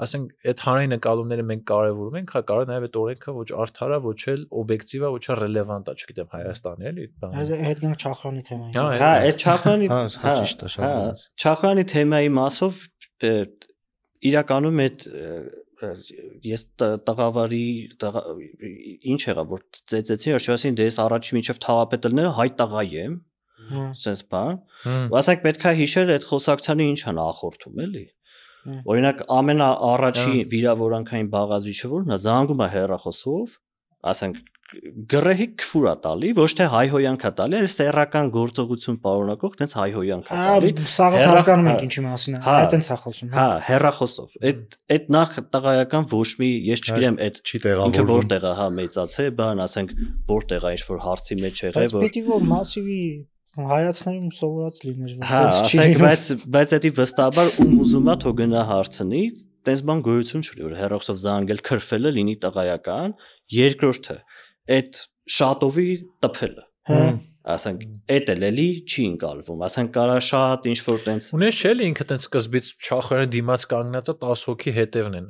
ասենք այդ հանրային նկատումները մենք կարևորում ենք, հա կարող նաև այդ օրենքը ոչ արդար է, ոչ էլ օբյեկտիվ է, ոչ էլ ռելևանտ է, չգիտեմ Հայաստանի էլի բան։ Այդ գնա Չախյանի թեմային։ Հա, այդ Չախյանի ճիշտ է, շատ։ Չախյանի թեմայի մասով իրականում այդ ես տղավարի ինչ եղավ որ ծեծեցին վերջին դες առաջի միջև թաղապետը լինել հայ տղայ եմ sense բան ու ասենք պետք է հիշել այդ խոսակցանի ինչ է նախորդում էլի օրինակ ամենաառաջի վիրավորանքային բաղադրիչը որն է զանգում է հեռախոսով ասենք գրեհի քֆուր է տալի ոչ թե հայհոյանք է տալի այլ սեռական գործողություն պարունակող տենց հայհոյանք է տալի սաղ հասկանում ենք ինչի մասին է այդ տենց է խոսում հա հեռախոսով այդ նախ տղայական ոչ մի ես չգիտեմ այդ չի տեղավորվում ինքը որտեղ է հա մեծացե բան ասենք որտեղ է ինչ որ հարցի մեջ եղել որ պիտի որ մասիվի հայացքում սովորած լիներ հա ասենք բայց դա վստահաբար ում ուզում է թող գնա հարցնի տես բան գոյություն չունի որ հեռախոսով զանգել քրֆելը լինի տղայական երկրորդը այդ շատովի տփելը ասենք այդ էլի չի ընկալվում ասենք կարա շատ ինչ որ տենց ունես չէ՞ ինքը տենց սկզբից Չախյանը դիմաց կանգնած է 10 հոգի հետևն են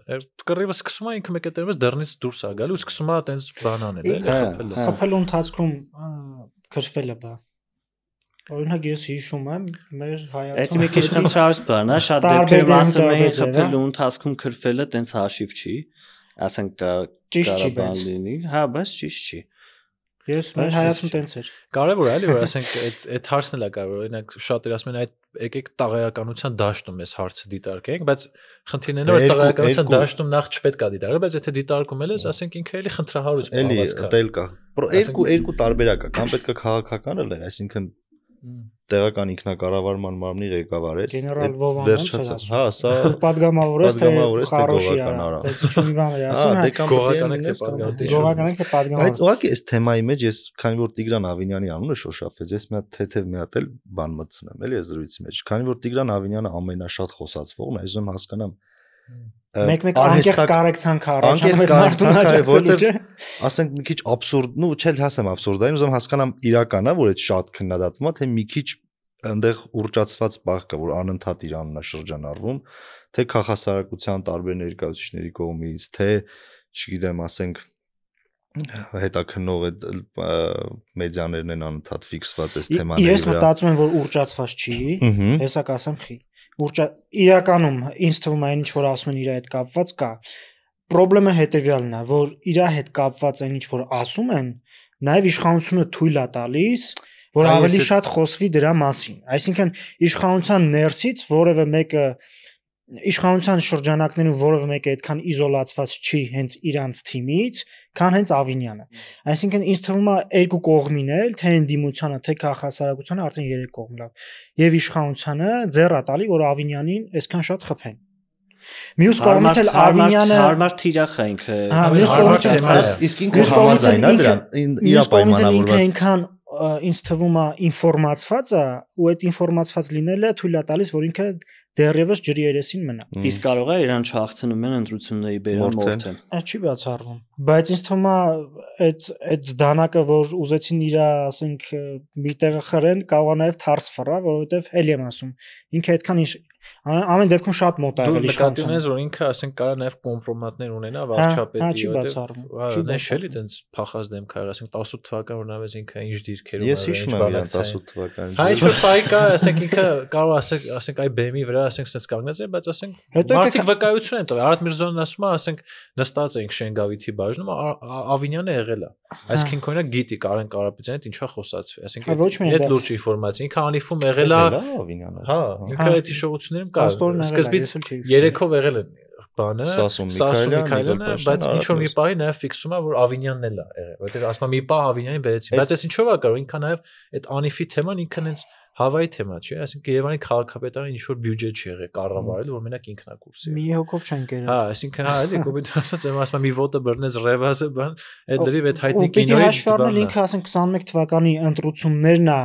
կռիվը սկսում է ինքը մեկ հետևից դռնից դուրս է գալու սկսում է տենց բան անել էլի խփելու ընթացքում քրֆելը բա օրինակ ես հիշում եմ մեր հայացքում այդ մի քիչ խնդրած բան է շատ դեպքերում ասում էին խփելու ընթացքում քրֆելը տենց հաշիվ չի ասենք կարաբան լինի հա բայց ճիշտ չի ես մեր հայացքում տենց էր կարևոր է էլի որ ասենք այդ հարցն էլ է կարևոր օրինակ շատերը ասում են այդ եկեք տղայականության դաշտում էս հարցը դիտարկենք բայց խնդիրն է որ տղայականության դաշտում նախ չպետք է դիտարկել բայց եթե դիտարկում էլ ես ասենք ինքը էլի խնդրահարույց բաղացքա էլի կա երկու տարբերակ է կամ պետք է քաղաքական լինել այսինքն տեղական ինքնակառավարման մարմնի ղեկավար է գեներալ Վովանն հա սա պատգամավորես թե խարոշիան արա դա ինչ մի բան է ասում գողական է թե պատգամավոր գողական է թե պատգամավոր բայց ուղղակի այս թեմայի մեջ ես քանի որ Տիգրան Ավինյանի անունը շոշափվեց ես մի հատ թեթև մի հատ էլ բան մտցնեմ էլի այս զրույցի մեջ քանի որ Տիգրան Ավինյանը ամենաշատ խոսացվողն է ուզում հասկանամ մեկ անկեղծ կարեկցանք որտեղ ասենք մի քիչ աբսուրդ, ну չել հասեմ աբսուրդային, ուզում հասկանամ իրական է, որ այդ շատ քննադատվում է, թե մի քիչ այնտեղ ուռճացված բախ կա, որ անընդհատ իր անունը շրջանառվում, թե քաղաքասարակության տարբեր ներկայացուցիչների կողմից, թե չգիտեմ, ասենք հետաքննող այդ մեդիաներն են անընդհատ ֆիքսված այս թեմաների վրա։ Ես մտածում եմ, որ ուռճացված չի, հեսա կասեմ խի իրականում ինձ թվում է ինչ որ ասում են իր հետ կապված կա պրոբլեմը հետեւյալն է որ իր հետ կապված այն ինչ որ ասում են նաև իշխանությունը թույլ է տալիս որ ավելի շատ խոսվի դրա մասին այսինքն իշխանության ներսից որևէ մեկը իշխանության շրջանակներում որևէ մեկը այդքան իզոլացված չի հենց իրանց թիմից քան հենց Ավինյանը այսինքն ինձ թվում է երկու կողմին էլ թե ընդդիմությանը թե քաղաքասարակությանը արդեն երեք կողմ լավ եւ իշխանությանը ձեռ է տալի որ Ավինյանին այսքան շատ խփեն մյուս կողմից էլ Ավինյանը հարմար թիրախ է ինքը մյուս կողմից իսկ ինքը համաձայն է դրան իր պայմանավորված ինքան ինձ թվում է ինֆորմացված է ու այդ ինֆորմացված լինելը թույլ է տալիս որ ինքը դեռևս ջրի երեսին մնա իսկ կարող է իրան չհաղցնում են ընտրությունների բերան մորթեն այդ չի բացառվում բայց ինձ թվում է այդ դանակը որ ուզեցին իր ասենք մի տեղը խրեն կարող է նաև թարս ֆռա որովհետև էլի եմ ասում ինքը այդքան ամեն դեպքում շատ մոտ է եղել իշխանության ես որ ինքը ասենք կարա նաև կոմպրոմատներ ունենա վարչապետի որտեղ նես չէ՞ տենց փախած դեմք ա ասենք 18 թվական որ նավեց ինքը ինչ դիրքերում ես հիշում եմ 18 թվականին հայ ինչ որ պայքա ասենք ինքը կարող ասենք այ բեմի վրա ասենք sense կանգնած է բայց ասենք մարդիկ վկայություն են տվել Արադ Միրզոյանն ասում է ասենք նստած ենք Շենգավիթի բաժնում Ավինյանը եղել է այսինքն ինքը օրինակ գիտի Կարեն Կարապետյանը այդ ինչա խոսացվի այսինքն այդ լուրջ ինֆորմացիա ինքը անիֆում եղել է Ավինյանը հա ինքը այդ հիշողություններում կա սկզբից երեքով եղել են բանը Սասուն Միքայելյանը, Նիկոլ բայց ինչ որ մի Փաշինյանը, պահի նաև ֆիքսում է, որ Ավինյանն էլ է եղել, որովհետև ասում մի պահ Ավինյանին բերեցին, բայց այս ինչով է կարող, ինքան նաև այդ Անիֆի թեման ինքն հենց Հավայի թեմա չի, այսինքն Երևանի քաղաքապետարան ինչ որ բյուջե չի եղել կառավարել, որ մենակ ինքն է կուրսի։ Մի հոգով չեն կերել։ Հա, այսինքն հա, էլի կոպիտ ասած, եմ ասում մի ոտը բռնեց ռևազը, բան, այդ լրիվ այդ հայտնի Պիտի կինոյի հաշվի առնել ինքը, ասենք 21 թվականի ընտրություններն է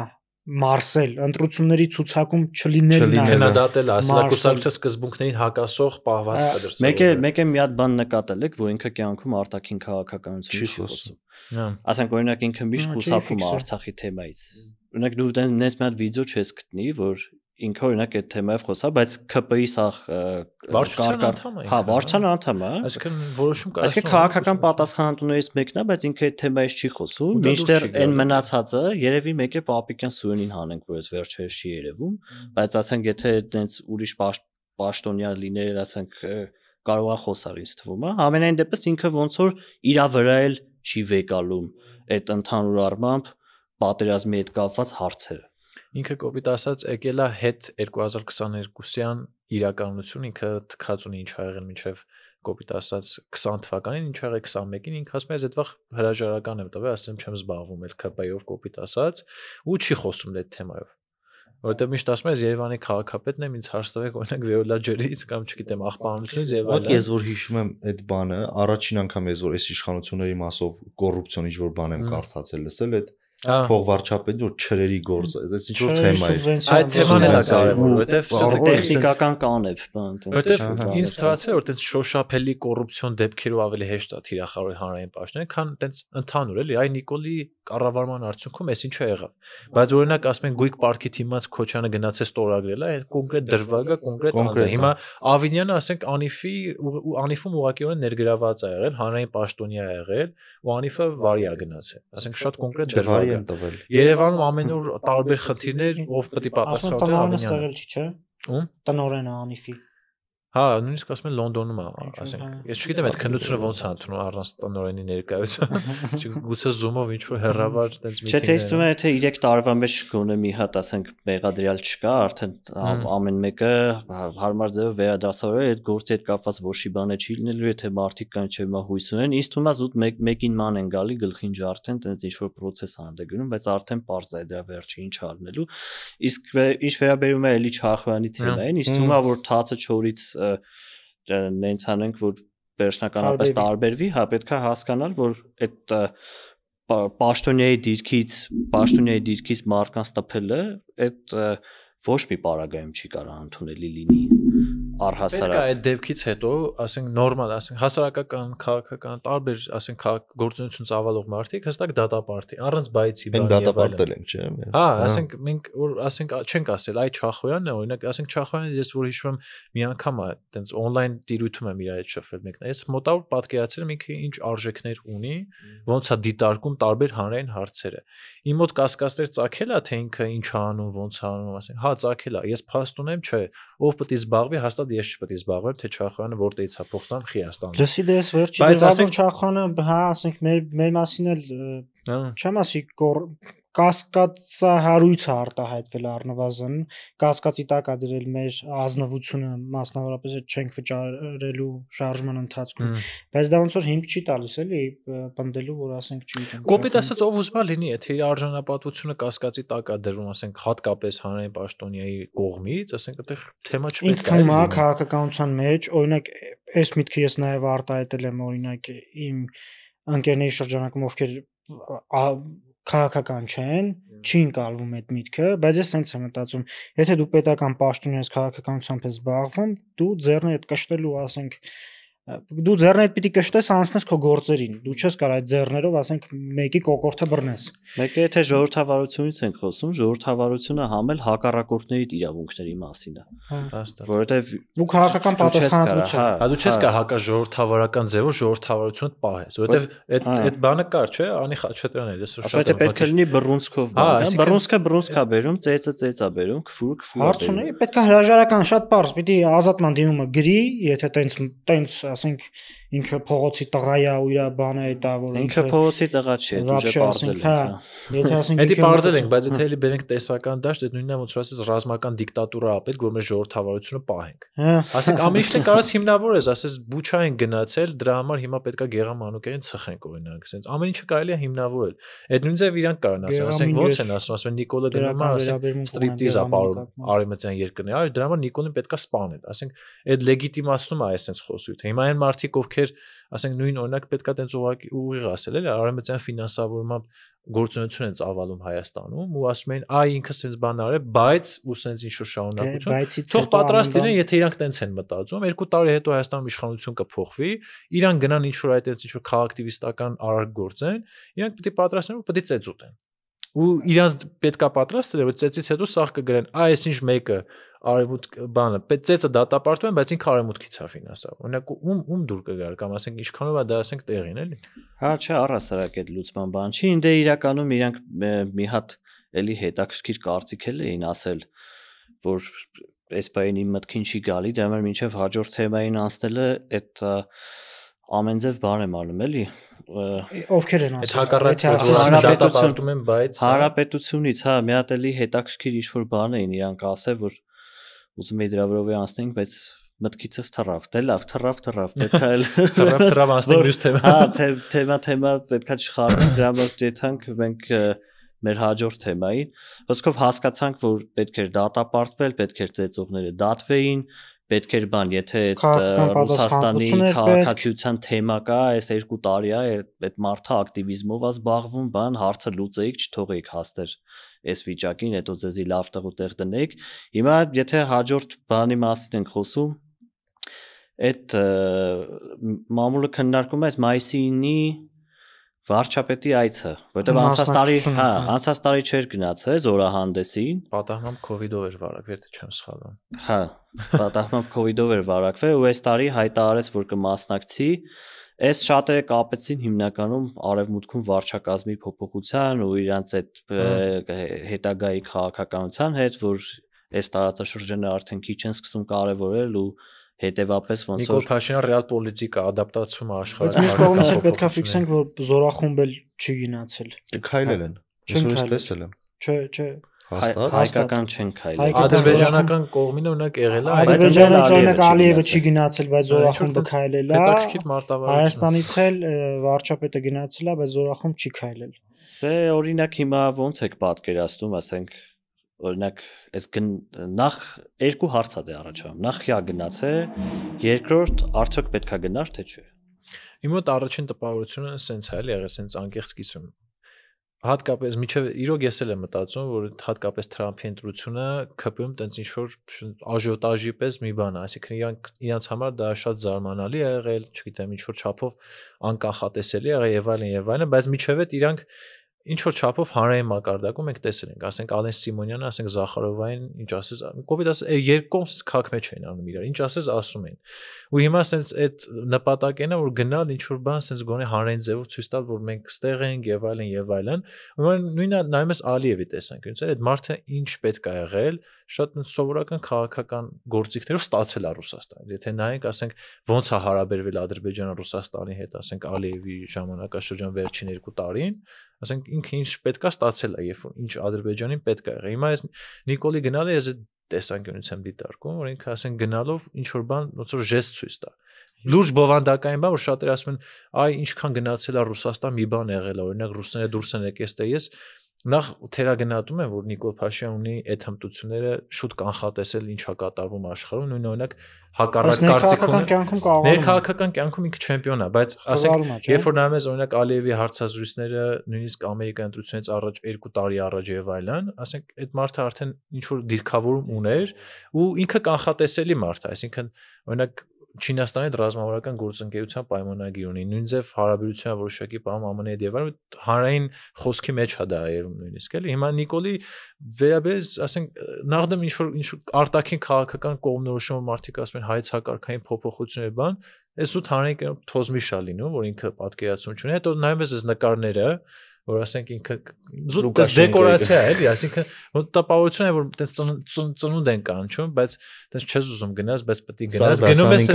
մարսել, ընտրությունների ցուցակում չլինելն է։ քննադատել, ասլակուսակցության սկզբունքներին հակասող պահվածք կդրսևորել։ Մեկ է մի հատ բան նկատել եք, որ ինքը կյանքում արտաքին քաղաքականություն չի խոսում։ Ասենք օրինակ ինքը միշտ խուսափում է Արցախի թեմայից։ Օրինակ դու դες մի հատ վիդեո չես գտնի, որ ինքը օրինակ այդ թեմայով խոսա, բայց ԿՊ-ի սախ վարչության անդամ է։ Հա, վարչության անդամ է։ Այսինքն որոշում կա։ Այսինքն քաղաքական պատասխանատուներից մեկն է, բայց ինքը այդ թեմայից չի խոսում։ Մինչդեռ այն մնացածը երևի մեկ է Պապիկյան Սուրենին հանենք, որ այս վերջերս չի երևում, բայց ասենք եթե այդպես ուրիշ պաշտոնյա լիներ, ասենք կարող է խոսալ ինձ թվում է։ Ամենայն դեպս ինքը ոնց որ իրա վրա էլ չի վեկալում այդ ընդհանուր առմամբ պատերազմի հետ կապված հարցերը։ Ինքը կոպիտ ասած եկել է հետ 2022-յան իրականություն, ինքը թքած ունի ինչ ա եղել մինչև կոպիտ ասած 20 թվականին, ինչ ա եղել 21-ին, ինքը ասում է այս այդվաղ հրաժարական եմ տվել, ասեմ չեմ զբաղվում այդ ԿՊ-ով կոպիտ ասած, ու չի խոսում այդ թեմայով։ Որովհետև միշտ ասում ես Երևանի քաղաքապետն եմ, ինձ հարց տվեք օրինակ Վիոլա ջերից կամ չգիտեմ աղբանությունից եւ այլն։ Ես որ հիշում եմ այդ բանը, առաջին անգամ ես որ այս իշխանությունների մասով կոռուպցիոն ինչ որ բան եմ կարդացել, լսել այդ փողվարչապետի որ չրերի գործը, այս ինչ որ թեմա է։ Այդ թեման էլ է կարևոր, որովհետև տեխնիկական կանեվ, բան այդպես։ Որովհետև ինձ թվացել որ այդպես շոշափելի կոռուպցիոն դեպքերով ավելի հեշտ է թիրախավորել հանրային պաշտոնը, քան այդպես ընդհանուր էլի, այ Նիկոլի կառավարման արդյունքում էս ինչա եղավ։ Բայց օրինակ ասում են Գույք Պարքի թիմաց Քոչյանը գնացել ստորագրել, այդ կոնկրետ դրվագը, կոնկրետ անձը։ Հիմա Ավինյանը ասենք Անիֆում ուղղակիորեն ներգրաված է եղել, հանրային պաշտոնյա է եղել, ու Անիֆը վարի է գնացել։ Ասենք շատ կոնկրետ դրվագ է տվել։ Երևանում ամեն օր տարբեր խնդիրներ, ով պետք է պատասխանատու Ավինյանը, չէ՞։ Ում տնօրենը Անիֆի։ Հա, նույնիսկ ասում են Լոնդոնում է, ասենք։ Ես չգիտեմ այդ քննությունը ոնց է ընդունում առանց տնօրենի ներկայության։ Գուցե Zoom-ով ինչ որ հեռավար այդպես միտինգ։ Չէ, թե իստում է թե 3 տարվա մեջ գոնե մի հատ, ասենք, մեղադրյալ չկա, արդեն ամեն մեկը հարմար ձևով վերադասավորել այդ գործի հետ կապված ոչի բանը չի լինելու, եթե մարդիկ կան չէ մա հույս ունեն։ Ինձ թվում է զուտ մեկին ման են գալի գլխին ջարդեն, այդպես ինչ որ process անդեգնում, բայց արդեն པարզ է դրա վերջը ինչ արնելու։ Իսկ ինչ վերաբերում է Էլի Չախոյանի թեմային, ինձ թվում է որ թացը չորից նենց անենք որ վերջնականապես տարբերվի, հա պետք է հասկանալ որ այդ պաշտոնյայի դիրքից մարկանց տփելը այդ ոչ մի պարագայում չի կարող ընդունելի լինի առհասարակ։ Պետք է այդ դեպքից հետո, ասենք նորմալ, ասենք հասարակական, քաղաքական տարբեր, ասենք գործունեություն ծավալող մարդիկ հստակ դատապարտի, առանց բայցի բանի եւ այլն։ Դատապարտել ենք, չէ՞։ Հա, ասենք մենք որ ասենք չենք ասել, այ Չախոյանն է, օրինակ, ասենք Չախոյանը ես որ հիշում եմ մի անգամ է, այտենց on-line տիրույթում եմ իր հետ շփվել մեկն։ Ես մոտավոր պատկերացրել եմ ինքը ինչ արժեքներ ունի, ոնց է դիտարկում տարբեր հանրային հարցերը։ Իմ մոտ կասկածներ ծագել է, թե ինքը ինչ է անում, ոնց է անում, ասենք, հա, ծագել է։ Ես փաստ ունեմ, չէ, ով պետք է զբաղվի, հաստատ ես չպետք է զբաղվեմ, թե Չախոյանը որտեղից է փող ստանում Խիաստանից։ Լսի դե ես վերջի դեպքում Չախոյանը, հա, ասենք մեր մասին էլ չեմ ասի կասկածահարույց է արտահայտվել առնվազն, կասկածի տակ է դրել մեր ազնվությունը, մասնավորապես չենք վճարելու շարժման ընթացքում, բայց դա ոնց որ հիմք չի տալիս էլի պնդելու, որ ասենք չգիտեմ։ Կոպիտ ասած ով ուզում է լինի, եթե իր արժանապատվությունը կասկածի տակ է դրվում, ասենք հատկապես հանրային պաշտոնյայի կողմից, ասենք այդտեղ թեմա չպետք է։ Ինձ թվում է քաղաքականության մեջ, օրինակ, այս միտքը ես նաև արտահայտել եմ, օրինակ իմ ընկերների շրջանակում, ովքեր քաղաքական չեն, չի ընկալվում այդ միտքը, բայց ես հենց եմ մտածում, եթե դու պետական պաշտոնյա ես քաղաքականությամբ ես զբաղվում, դու ձեռներդ կշտելու, ասենք, դու ձեռներդ պիտի կշտես անցնես քո գործերին, դու չես կարող այդ ձեռներով, ասենք, մեկի կոկորտը բռնես։ Մեկը եթե ժողովրդավարությունից ենք խոսում, ժողովրդավարությունը համել հակառակորդների իրավունքների մասին է։ Որովհետև ու քաղաքական պատասխանատվություն։ Հա, դու չես կարող հակաժողովրդավարական ձևով ժողովրդավարությունը պահես, որովհետև այդ բանը կար, չէ, Անի Խաչատրյանն էլ էս շատ պետք է լինի բռունցքով բան, բռունցքա բերում, ծեծա բերում, քֆուրը։ Հարցուն է, պետք է հրաժարական շատ པարզ, պիտի ազատման դիմումը գրի, եթե տենց ասենք ինքը փողոցի տղա է ու իր բանը է դա որ ինքը փողոցի տղա չի, դու դե բարձել ես։ Եթե ասենք Էդի բարձել ենք, բայց եթե էլի բերենք տեսական դաշտ, այդ նույնն է ոնց որ ասես ռազմական դիկտատուրա ապետ, որ մեր ժողովրդավարությունը պահենք։ Ասենք ամեն ինչն է կարաս հիմնավոր ես, ասես Բուչա են գնացել, դրա համար հիմա պետքա Գեղամ Մանուկյանին ցխենք օրինակ, ասենց ամեն ինչը կարելի է հիմնավորել։ Այդ նույն ձև իրանք կարան ասեն, ասենք ոնց են ասում Նիկոլը գնում է, ասենք ստրիպտիզ է ապարում արևմտյան երկրների, դրա համար Նիկոլին պետքա սպանել, ասենք այդ լեգիտիմացնում է այսպես խոսույթը։ Հիմա այն մարդիկ ովքեր ասենք նույն օրինակ պետքա տենց ուղիղ ասել էլի արևմտյան ֆինանսավորմամբ գործունեություն են ծավալում Հայաստանում ու ասում են այ ինքը սենց բան արել, բայց ու սենց ինչ որ շարունակություն թող պատրաստ լինեն, եթե իրանք տենց են մտածում, 2 տարի հետո Հայաստանում իշխանություն կփոխվի, իրանք գնան ինչ որ այդ ինչ որ քաղաքակտիվիստական արարք գործեն, իրանք պետք է պատրաստ լինեն ու պետք է ծեծ ուտեն։ Ու իրանք պետքա պատրաստ լինեն, որ ծեծից հետո սաղ կգրեն, այ այսինչ մեկը արևմուտք բանը, ծեծը դատապարտում են, բայց ինքը արևմուտքից է ֆինանսավորում։ Օրինակ ում դուր կգար կամ ասենք ինչքանով է դա ասենք տեղին էլի։ Հա, չէ, առհասարակ այդ լուծման բան չի, ինձ իրականում իրանք մի հատ էլի հետաքրքիր կարծիք էին ասել, որ այս բանը իմ մտքին չի գալի, դա համար մինչև հաջորդ թեմային անցնելը այդ ամենձև բան եմ անում էլի ովքեր են ասում դատապարտում են, բայց հանրապետությունից, հա, մի հատ էլի հետաքրքիր ինչ-որ բան էին իրանք ասել, որ ուզում էի դրա վրով անցնենք, բայց մտքիցս թռավ, դե լավ, թռավ, պետքա էլ թռավ անցնենք մյուս թեմա։ Հա, թեմա պետքա չխառնենք, դրա համար դետանք մենք մեր հաջորդ թեմային, ոսկով հասկացանք, որ պետք էր դատապարտվել, պետք էր ծեծողները դատվեին, պետք էր բան, եթե Ռուսաստանի քաղաքացիության թեմա կա, այս 2 տարի է այդ մարդը ակտիվիզմով է զբաղվում, բան հարցը լուծեիք, չթողեիք հասներ այս վիճակին, հետո ձեզի լավ տեղ դնեք։ Հիմա եթե հաջորդ բանի մասին ենք խոսում, այդ մամուլը քննարկում է այս մայիսի 9-ի վարչապետի այցը, որտեղ անցած տարի չէր գնացել զորահանդեսին, պատահմամբ կովիդով էր վարակվել, եթե չեմ սխալվում։ Հա, պատահմամբ կովիդով էր վարակվել ու այս տարի հայտարարեց, որ կմասնակցի։ Այս շատերը կապեցին հիմնականում արևմուտքում վարչակազմի փոփոխության ու իրանց այդ հետագայի քաղաքականության հետ, որ այս տարածաշրջանը արդեն քիչ են սկսում կարևորել ու հետևապես ոնց որ Նիկոլ Փաշինյան ռեալ պոլիտիկա ադապտացումը աշխարհի բայց մենք կողմից պետք է ֆիքսենք, որ զորախումբ էլ չի գնացել։ Քայլել են։ Ես տեսել եմ։ Չէ։ Հայկական չեն քայլել։ Ադրբեջանական կողմինը ունակ եղել է, Ադրբեջանից օրինակ Ալիևը չի գնացել, բայց զորախումբը քայլել է։ Հետաքրքիր մարտավարություն։ Հայաստանից էլ վարչապետը գնացել է, բայց զորախումբ չի քայլել։ Սա օրինակ հիմա ոնց եք պատկերացնում, ասենք օրինակ այս նախ 2 հարց է դե առաջանում։ Նախ հա գնացել, երկրորդ արդյոք պետքա գնար թե չէ։ Իմ մոտ առաջին տպավորությունը սենց է, եղել սենց անկեղծ կիսում։ Հատկապես միջև իրոք ես էլ եմ մտածում, որ հատկապես Թրամփի ընտրությունը ԿՊ-ում տենց ինչ որ աժիոտաժի պես մի բան է, այսինքն իրանց համար դա շատ զարմանալի է եղել, չգիտեմ, ինչ որ չափով անկանխատեսելի է եղել եւ այլն, բայց միջև այդ իրանք ինչ որ չափով հանրային մակարդակում ենք տեսել ենք, ասենք Ալեն Սիմոնյանը, ասենք Զախարովային, ինչ ասես, կոպիտ ասես, երկկողմից քաք մեջ են անում իրար, ինչ ասես ասում են։ Ու հիմա ասենց այդ նպատակն է, որ գնալ ինչ որ բան, ասենց գոնե հանրային ձևով ցույց տալ, որ մենք ստեղ ենք եւ այլն։ Ու նույնը նայում ես Ալիևի տեսանկյունից, այդ մարդը ինչ պետք է եղել, շատ սովորական քաղաքական գործիքներով ստացել է Ռուսաստանը։ Եթե նայենք, ասենք ոնց է հարաբերվել Ադրբեջանը Ռուսաստանի հետ, ասենք Ալիևի ժամանակաշրջան վերջին 2 տարին, ասենք ինքը ինչ պետքա ստացել է, երբ ինչ Ադրբեջանին պետք է եղել։ Հիմա այս Նիկոլի գնալը ես այդ տեսանկյունից եմ դիտարկում, որ ինքը ասենք գնալով ինչ որ բան ոնց որ ժեստ ցույց տա։ Լուրջ բովանդակային բան, որ շատերը ասում են, այ ինչքան գնացել է Ռուսաստան, մի բան եղել է, օրինակ ռուսները դուրս են եկել, ստե ես նախ թերագնահատում եմ, որ Նիկոլ Փաշինյանը ունի այդ հմտությունները շուտ կանխատեսել ինչա կատարվում աշխարհում, նույն օրինակ հակառակ կարծիքունը ներքաղաքական կյանքում ինքը չեմպիոն է, բայց ասենք երբ որ նայում ես օրինակ Ալիևի հարցազրույցները նույնիսկ Ամերիկայի ընտրությունից առաջ 2 տարի առաջ եւ այլն, ասենք այդ մարդը արդեն ինչ որ դիրքավորում ուներ ու ինքը կանխատեսելի մարդ է, այսինքն օրինակ Չինաստանի հետ ռազմավարական գործընկերության պայմանագիր ունի, նույն ձև հարաբերության որոշակի բան ԱՄՆ-ի հետ եւ այլն, հանրային խոսքի մեջ է դա երևում նույնիսկ էլի։ Հիմա Նիկոլի վերաբերես, ասենք, նախդեմ ինչ որ արտաքին քաղաքական կողմնորոշումը մարդիկ ասում են հայց հակարքային փոփոխություններ բան, այս ու հանրային թոզմիշ է լինում, որ ինքը պատկերացում չունի։ Հետո նայում ես այս նկարները, որ ասենք ինքը զուտ դեկորացիա է, էլի, այսինքն տպավորություն է, որ այտենց ծնունդ են կանչում, բայց այտենց չես ուզում գնաս, բայց պետք է գնաս, գնում ես,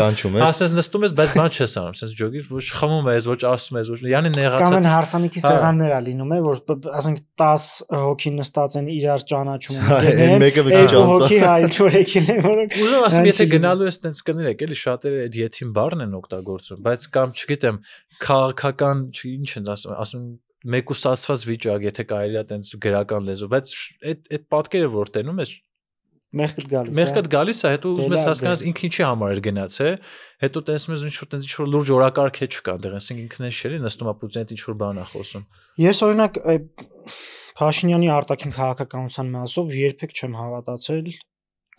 ասես նստում ես, բայց բան չես անում, ասես ջոգիր, ոչ խմում ես, ոչ ասում ես, ոչ յանի նեղացած։ Կամ հարսանիքի սեղաններ է լինում է, որ ասենք 10 հոգի նստած են իրար ճանաչում են, մեկը մի քիչ հոգի հայ չոր եկել են, որ ուզում ասեմ, եթե գնալու ես այտենց կներեք, էլի շատերը այդ եթին բառն են օգտագործում, բայց կամ չգիտեմ, քաղաքական ինչ են ասում մեկուսացված վիճակ, եթե կարելի է այտենց գրական լեզու, բայց այդ պատկերը որ տենում ես մեղքդ գալիս է, հետո ուզում ես հասկանաս ինքը ինչի համար էր գնաց, հետո տեսնում ես ինչ որ լուրջ օրակարգ է չկա, դեռ ասենք ինքն էլ չէ, նստում է Պուտինը ինչ որ բան է խոսում։ Ես օրինակ Փաշինյանի արտաքին քաղաքականության մասով երբեք չեմ հավատացել,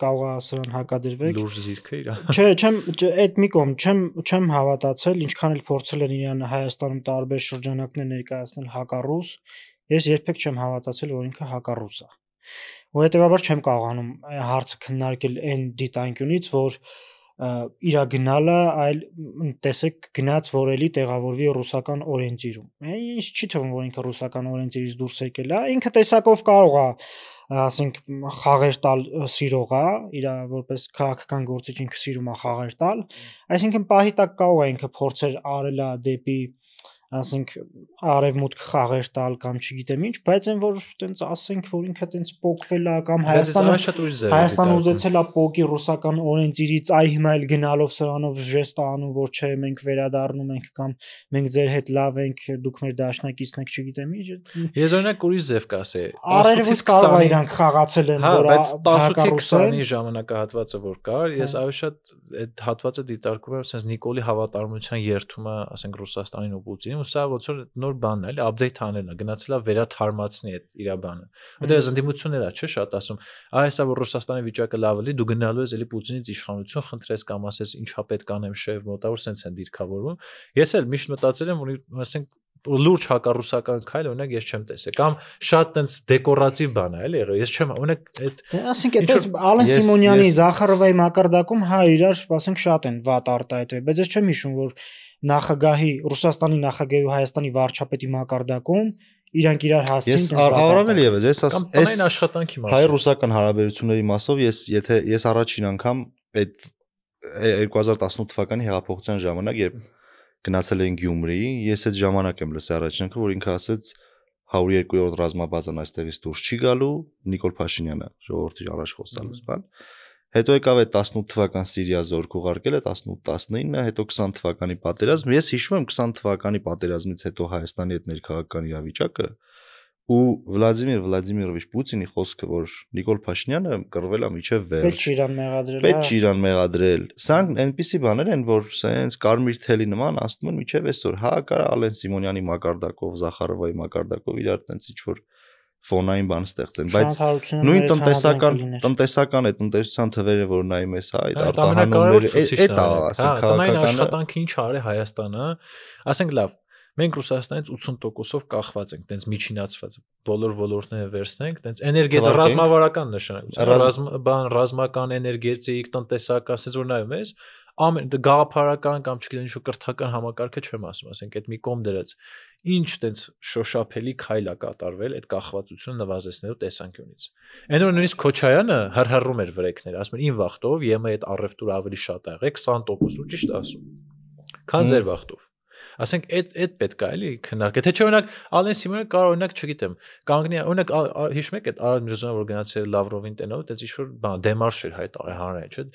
կարող է սրան հակադրվեք։ Լուրջ զիրքը իր։ Չէ, այդ մի կողմ չեմ հավատացել, ինչքան էլ փորձել են իրան Հայաստանում տարբեր շրջանակներ ներկայացնել հակառուս, ես երբեք չեմ հավատացել, որ ինքը հակառուս է։ Ու հետեւաբար չեմ կարողանում հարցը քննարկել այն դիտանկյունից, որ իրա գնալը այլ տեսեք գնաց որ էլի տեղավորվի ռուսական օրենսիրում։ Ինչ չի թվում որ ինքը ռուսական օրենսիրից դուրս եկել է, ինքը տեսակով կարող է ասենք խաղեր տալ սիրող է, իր որպես քաղաքական գործիչ ինքը սիրում է խաղեր տալ, այսինքն պահի տակ կարող է ինքը փորձեր արել է դեպի ասենք արևմուտք խաղեր տալ կամ չգիտեմ ինչ, բայց այն որ տենց ասենք որ ինքը տենց փոկվել է կամ Հայաստանը ուզեցել է փոկի ռուսական օրենսիրից, այ հիմա էլ գնալով սրանով ժեստ անում որ չէ մենք վերադառնում ենք կամ մենք ձեր հետ լավ ենք, դուք մեր դաշնակիցն եք, չգիտեմ ինչ։ Ես օրինակ ուրիշ ձև կասեի 18-ից կարող է իրանք խաղացել են որ բայց 18-ից 20-ի ժամանակահատվածը որ կար, ես ավելի շատ այդ հատվածը դիտարկում եմ ասես Նիկոլի հավատարմության երթումը, ասենք Ռուսաստանին ու Պուտինին ու սա ոնց որ նոր բանն է, էլի update անելն է, գնացել է վերաթարմացնի այդ իր բանը։ Որտեղ այս ընդդիմությունները չէ շատ ասում, այսա որ Ռուսաստանի վիճակը լավ էլի, դու գնալու ես էլի Պուտինից իշխանություն խնդրես կամ ասես ինչա պետք անեմ շեֆ, մոտավոր սենց են դիրքավորվում։ Ես էլ միշտ մտածել եմ, որ ասենք լուրջ հակառուսական քայլ օրինակ ես չեմ տեսել կամ շատ տենց դեկորատիվ բան է էլի եղել ես չեմ օրինակ այդ ասենք այդպես Ալեն Սիմոնյանի Զախարովայի մակարդակում հա իրար ասենք շատ են վատ արտահայտվել բայց ես չեմ հիշում որ նախագահի Ռուսաստանի նախագահի ու Հայաստանի վարչապետի մակարդակում իրանք իրար հասցին ես առավել եւս ես այս աշխատանքի մասով հայ-ռուսական հարաբերությունների մասով ես առաջին անգամ այդ 2018 թվականի հեղափոխության ժամանակ երբ գնացել են Գյումրի, ես այդ ժամանակ եմ լսել առաջինքը, որ ինքը ասեց 102-րդ ռազմաբազան այստեղից դուրս չի գալու, Նիկոլ Փաշինյանը ժողովրդի առաջ խոսալուց բան։ Հետո եկավ այդ 18 թվական Սիրիա զորք ուղարկել է 18-19, հետո 20 թվականի պատերազմ։ Ես հիշում եմ 20 թվականի պատերազմից հետո Հայաստանի այդ ներքաղաքական իրավիճակը ու Վլադիմիր Վլադիմիրովիչ Պուտինի խոսքը, որ Նիկոլ Փաշինյանը կռվել է միջև վերջ։ Պետք չի իրան մեղադրել։ Սրանք այնպիսի բաներ են, որ սենց կարմիր թելի նման ասում են միջև այսօր, հա, կարա Ալեն Սիմոնյանի մակարդակով, Զախարովայի մակարդակով իրար տենց ինչ որ ֆոնային բան ստեղծեն, բայց նույն տնտեսական այդ տնտեսության թվերը որ նայում ես, հա, այդ արտահանումները, այդ ասենք քաղաքական աշխատանքը ինչ արի Հայաստանը, ասենք լավ մենք Ռուսաստանից 80%-ով կախված ենք, տենց միջինացված, բոլոր ոլորտները վերցնենք, տենց էներգետիկա ռազմավարական նշանակություն, ռազմական, էներգետիկ, տնտեսական, ասես որ նայում ես, ամեն գաղափարական կամ չգիտեմ ինչ կրթական համակարգը չեմ ասում, ասենք այդ մի կողմ դրած, ինչ տենց շոշափելի քայլ է կատարվել այդ կախվածությունը նվազեցնելու տեսանկյունից։ Այն որ նույնիսկ Քոչարյանը հրհրում էր վրեքներ, ասում էր ին վախտով ԵՄ այդ առևտուրը ավելի շատ ա եղել 20% ու ճիշտ ասում։ Քան ձեր վախտով։ Ասենք այդ պետք է էլի քննարկել։ Թե չէ օրինակ Ալեն Սիմոնյանը կարող օրինակ չգիտեմ, կանգնի օրինակ հիշում եք այդ Արադ Միրզոյանը որ գնացել Լավրովին տենով, այդպես ինչ որ բան դեմարշ էր հայտարարել հանրային, չէ՞։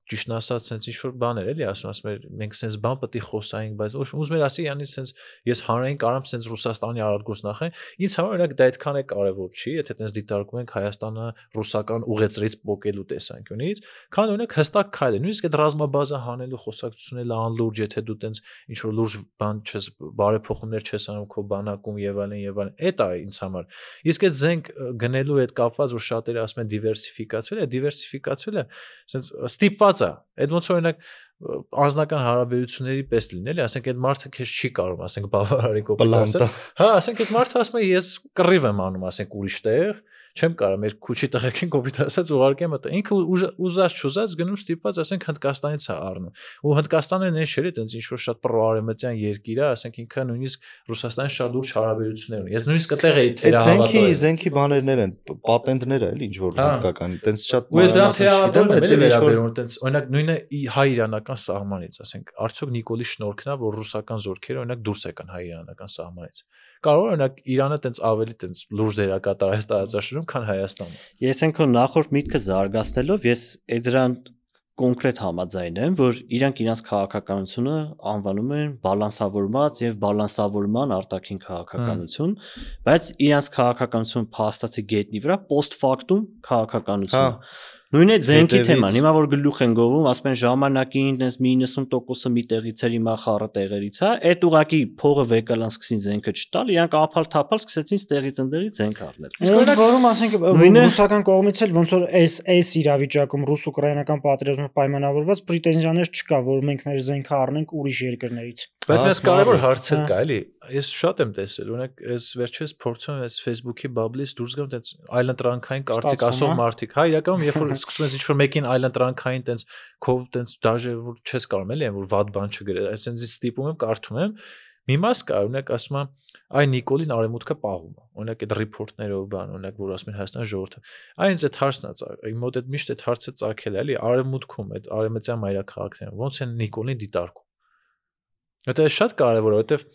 Ճիշտ ասած sense ինչ որ բաներ էլի ասում էր մենք sense բան պետք է խոսայինք բայց ուզում էր ասի յանի sense ես հանրային կարամ sense Ռուսաստանի արտգործնախ է ինձ համար օրինակ դա այդքան է կարևոր չի եթե sense դիտարկում ենք Հայաստանը ռուսական ուղեցրից փոկելու տեսանկյունից քան օրինակ հստակ քայլ է նույնիսկ այդ ռազմաբազա հանելու խոսակցությունը լա անլուրջ եթե դու sense ինչ որ լուրջ բան չես բարեփոխումներ չես անում քո բանակում եւ այլն այդ է ինձ համար իսկ այդ զենք գնելու հետ կապված որ շատերը ասում են դիվերսիֆիկացվել է sense ստիպված Այդ ոնց օրինակ անձնական հարաբերությունների պես լինել, ասենք այդ մարդը քեզ չի կարող, ասենք բավարարի կողմից ասել։ Հա, ասենք այդ մարդը ասում է ես կռիվ եմ անում, ասենք ուրիշ տեղ, չեմ կարող մեր քուչի տղեկին կոպիտ ասած ուղարկեմ այդտեղ ինքը ուզած չուզած գնում ստիպված ասենք Հնդկաստանից է առնում ու Հնդկաստանը նշել է այտենց ինչ որ շատ պրոարեմտյան երկիր է ասենք ինքը նույնիսկ Ռուսաստանի շատ լուրջ հարաբերություններ ունի ես նույնիսկ այդտեղ էի թերահավատալ զենքի բաներներ են պատենտները էլի ինչ որ հնդկական այտենց շատ ու ես դրանց թերահավատում եմ էլի վերաբերում այտենց օրինակ նույնը հայ-իրանական սահմանից ասենք արդյոք Նիկոլի շնորհքն է որ ռուսական զորքերը օրինակ դուրս եկան հայ-իրանական սահմանից կարող օրինակ Իրանը այտենց ավելի այտենց լուրջ դերակատար այս տարածաշրջանում քան Հայաստանը ես այնքան նախորդ միտքը զարգացնելով ես դրան կոնկրետ համաձայն եմ որ իրանք իրենց քաղաքականությունը անվանում են բալանսավորված եւ բալանսավորման արտաքին քաղաքականություն բայց իրենց քաղաքականությունը փաստացի գետնի վրա post factum քաղաքականություն նույն է զենքի թեման հիմա որ գլուխ են գովում ասում են ժամանակին այնպես 90%-ը մի տեղից էր հիմա խառը տեղերից է այդ ուղակի փողը վեկալան սկսին զենքը չտալ իրանք ափալ-թափալ սկսեցին ստեղից ընդերից զենք առնել իսկ օրինակ որում ասենք ռուսական կողմից էլ ոնց որ այս իրավիճակում ռուս-ուկրաինական պատերազմը պայմանավորված պրետենզիաներ չկա որ մենք մեր զենքը առնենք ուրիշ երկրներից բայց մեծ կարևոր հարց էլ կա էլի ես շատ եմ տեսել օրինակ այս վերջերս փորձում եմ այս Facebook-ի bubble-ից դուրս գամ այդպես այլընտրանքային կարծիք ասող մարդիկ հա իրականում երբ որ սկսում ես ինչ-որ մեկին այլընտրանքային այդպես քո այդպես դաժե որ չես կարող էլի որ վատ բան չգրել այսինքն ստիպում եմ կարդում եմ մի մաս կա օրինակ ասում եմ այ Նիկոլին արևմուտքը պահում է օրինակ այդ ռիփորտներով բան օրինակ որ ասում են Հայաստան ժողովուրդը այնց այդ հարցն է իմ մոտ այդ միշտ այդ հարցը ծագել է էլի արևմուտքում այդ արևմտյան մայրաքաղաքներում ոնց են Նիկոլին դիտարկում դա շատ կարևոր է որովհետև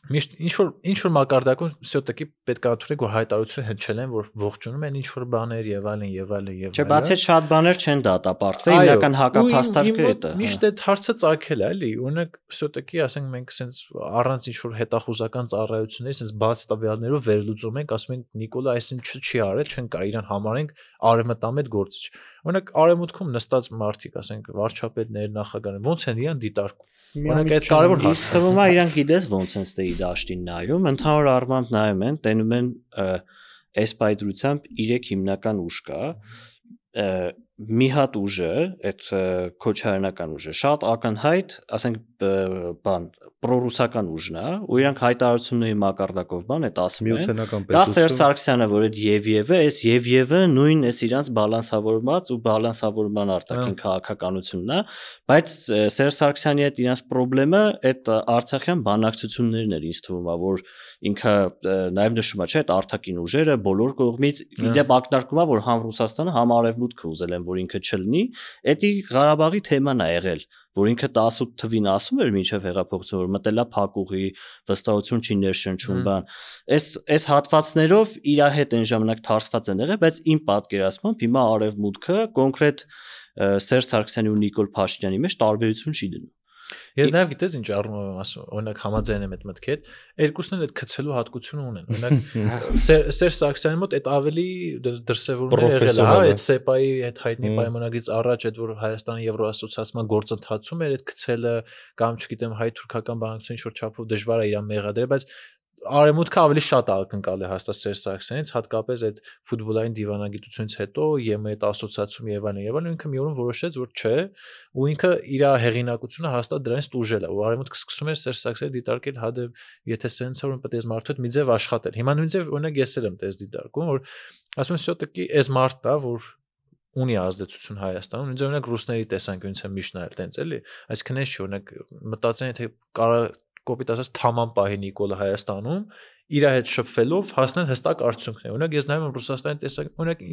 միշտ ինչ որ մակարդակում всё-таки պետք է ընդունենք որ հայտարարությունը հնչել են որ ողջունում են ինչ որ բաներ եւ այլն չէ բացի շատ բաներ չեն դատապարտվել հիմնական հակափաստարկը է դա միշտ այդ հարցը ծագել է էլի օրինակ всё-таки ասենք մենք sense առանց ինչ որ հետախուզական ծառայությունների sense բաց տվյալներով վերլուծում ենք ասում ենք Նիկոլը այսինքն չի արել չեն կա իրան համարենք արևմտամետ գործիչ օրինակ արևմուտքում նստած մարդիկ ասենք վարչապետներ նախագահներ ոնց են իրան դիտարկում Օրինակ այդ կարևոր հարց է թվում է իրանք գիտես ոնց են ստեի դաշտին նայում ընդհանուր առմամբ նայում են տենում են այս պայծրությամբ 3 հիմնական ուժ կա մի հատ ուժը այդ քոչարյանական ուժը շատ ակնհայտ ասենք բան պրոռուսական ուժն է ու իրանք հայտարարությունների մակարդակով բան այդ ասում են դա Սերժ Սարգսյանը որ այդ Եվևը այս Եվևը նույն էս իրանք բալանսավորված ու բալանսավորման արտաքին քաղաքականությունն է բայց Սերժ Սարգսյանի այդ իրանք խնդրեմը այդ արցախյան բանակցություններն էր ինձ թվում է որ ինքը նաև նշում է չէ այդ արտաքին ուժերը բոլոր կողմից իդեպ ակնարկում է որ համ Ռուսաստանը համ Արևմուտքը ուզել են որ ինքը չլինի էդի Ղարաբաղի թեման է եղել որ ինքը 18 թվին ասում էր մինչև հեղափոխություն որ մտելա փակուղի վստահություն չի ներշնչում բան այս հատվածներով իր հետ այն ժամանակ թարսված են եղել բայց իմ պատկերացմամբ հիմա Արևմուտքը կոնկրետ Սերժ Սարգսյանի ու Նիկոլ Փաշինյանի մեջ տարբերություն չի դնում Ես նաև գիտես ինչ առնում եմ ասում օրինակ համաձայն եմ այդ մտքի հետ երկուսն էլ այդ քցելու հատկություն ունեն օրինակ Սերժ Սարգսյանի մոտ այդ ավելի դրսևորումներ եղել է հա այդ սեպայի այդ հայտնի պայմանագրից առաջ այդ որ Հայաստանի Եվրոասոցիացիան գործընթացում էր այդ քցելը կամ չգիտեմ հայ-թուրքական բանակցություն ինչ որ չափով դժվար է իրան մեղադրել բայց Արևմուտքը ավելի շատ ակնկալ է հաստատ Սերժ Սարգսյանից հատկապես այդ ֆուտբոլային դիվանագիտությունից հետո ԵՄ այդ ասոցիացիում եւ այլն ինքը մի օրում որոշեց որ չէ ու ինքը իր հեղինակությունը հաստատ դրանից տուժել է ու Արևմուտքը սկսում էր Սերժ Սարգսյանը դիտարկել հա դե եթե սենց է որ պետք է մարդու հետ մի ձև աշխատել հիմա նույն ձև օրինակ ես էլ եմ տես դիտարկում որ ասում եմ всё-таки այս մարդն է որ ունի ազդեցություն Հայաստանում ինձ օրինակ ռուսների տեսանկյունից է միշտ նայել տենց էլի այսինքն էս չի օրինակ մտածեն եթե կարա կոպիտ ասած թաման պահի Նիկոլը Հայաստանում իր հետ շփվելով հասնել հստակ արդյունքներ օրինակ ես նայում եմ Ռուսաստանի տեսակ օրինակ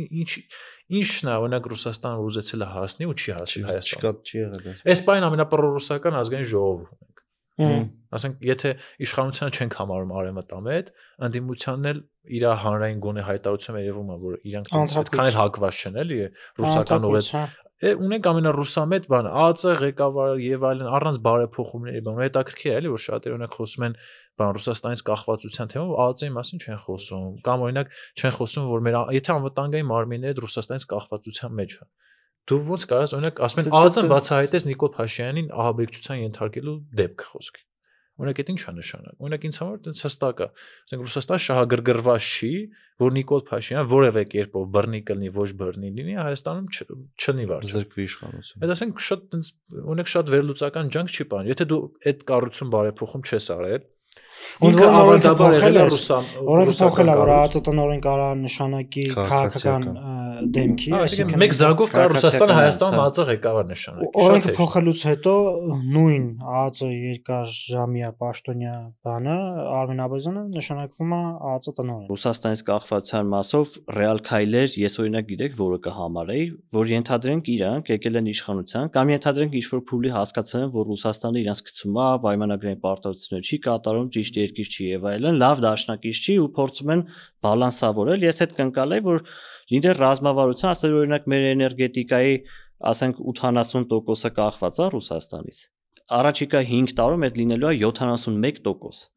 ինչն է օրինակ Ռուսաստանը ուզեցել է հասնի ու չի հասել Հայաստան չի եղել այս բանը ամենապրոռուսական ազգային ժողովուրդն ենք ասենք եթե իշխանությունը չենք համարում արևմտամետ ընդդիմությանն էլ իր հանրային գոնե հայտարարությամբ երևում է որ իրանք այդքան էլ հակված չեն էլի ռուսական ուղղակի ունենք ամենառուսամետ բանը ԱԾ ղեկավար եւ այլն առանց բարեփոխումների բան հետաքրքիր է էլի որ շատերը օրինակ խոսում են բան Ռուսաստանից կախվածության թեմայով ԱԾ-ի մասին չեն խոսում կամ օրինակ չեն խոսում որ մեր եթե անվտանգային մարմինները Ռուսաստանից կախվածության մեջ են դու ոնց կարաս օրինակ ասում են ԱԾ-ն բացահայտեց Նիկոլ Փաշինյանին ահաբեկչության ենթարկելու դեպք խոսքի օրինակ այդ ի՞նչ է նշանակում օրինակ ինձ համար դա հստակ է ասենք Ռուսաստանը շահագրգռված չի որ Նիկոլ Փաշինյանը որևէ կերպով բռնի կլինի ոչ բռնի լինի Հայաստանում չլինի վարչապետ զրկվի իշխանություն այդ ասենք շատ օրինակ շատ վերլուծական ջանք չի բան եթե դու այդ կառույցում բարեփոխում չես արել Ինքը ավանդաբար եղել է ռուսական։ Օրենքը փոխել է, որ ԱԱԾ տնօրեն կարա նշանակի քաղաքական դեմքի, այսինքն մեկ զանգով կար Ռուսաստանը Հայաստանում ԱԱԾ ղեկավար նշանակի։ Օրենքը փոխելուց հետո նույն ԱԱԾ երկարժամյա պաշտոնյա բանը Արմեն Աբազյանը նշանակվում է ԱԱԾ տնօրեն։ Ռուսաստանից կախվածության մասով ռեալ քայլեր ես օրինակ գիտեք որը կհամարեի, որ ենթադրենք իրանք եկել են իշխանության կամ ենթադրենք ինչ-որ փուլի հասկացել են, որ Ռուսաստանը իրենց գցում է պայմանագրային պարտավորություններ չի կատարում, ճիշտ երկիր չի եւ այլն, լավ դաշնակից չի ու փորձում են բալանսավորել։ Ես այդ կընկալեի, որ լիներ ռազմավարության, ասել օրինակ մեր էներգետիկայի, ասենք 80% կախված է Ռուսաստանից։ Առաջիկա 5 տարում այդ լինելու է 71%։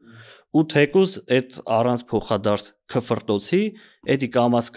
Ու թեկուզ այդ առանց փոխադարձ քֆրտոցի, էդի կամած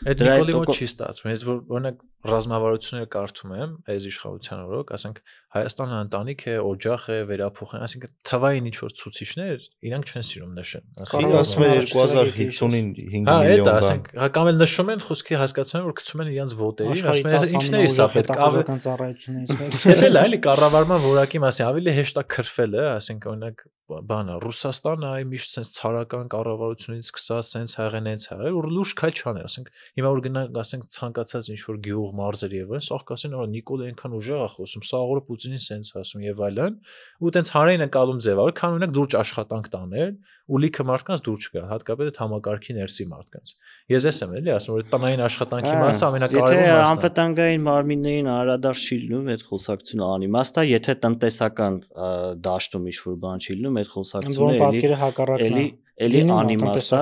այդ Նիկոլի մոտ չի ստացվում։ Ես որ օրինակ ռազմավարությունները կարդում եմ, այս իշխանության օրոք, ասենք Հայաստանը ընտանիք է, օջախ է, վերափոխեն, ասենք թվային ինչ որ ցուցիչներ, իրանք չեն սիրում նշեն։ Ասում են 2050-ին 5 միլիոն բան։ Հա, ասենք կամ էլ նշում են, խոսքի հասկացում են, որ գցում են իրենց վոտերին, ասում են ինչն է սա պետք ավական ծառայությունից։ Էլ այլի կառավարման որակի մասին ավելի հեշտ է քրֆել է, ասենք օրինակ բանը Ռուսաստանը այ միշտ sense ցարական կառավարությունից սկսած sense հաղեն հենց հաղեր ու լուրջ քայլ չաներ, ասենք հիմա որ գնանք ասենք ցանկացած ինչ որ գյուղ մարզեր եւ այն սաղ կասեն որ Նիկոլը այնքան ուժեղ է խոսում, սա օրը Պուտինին sense ասում եւ այլն ու տենց հարային ընկալում ձևավոր, քան օրինակ դուրջ աշխատանք տանել ու լիքը մարդկանց դուրջ չգա, հատկապես այդ համակարգի ներսի մարդկանց։ Ես եմ էլի ասում որ տնային աշխատանքի մասը ամենակարևոր մասն է։ Եթե անվտանգային մարմիններին անդրադարձ չի լինում այդ խոսակցությունը անիմաստ է, եթե տնտեսական դաշտում ինչ-որ բան չի լինում, այդ խոսակցությունը էլի անիմաստ է,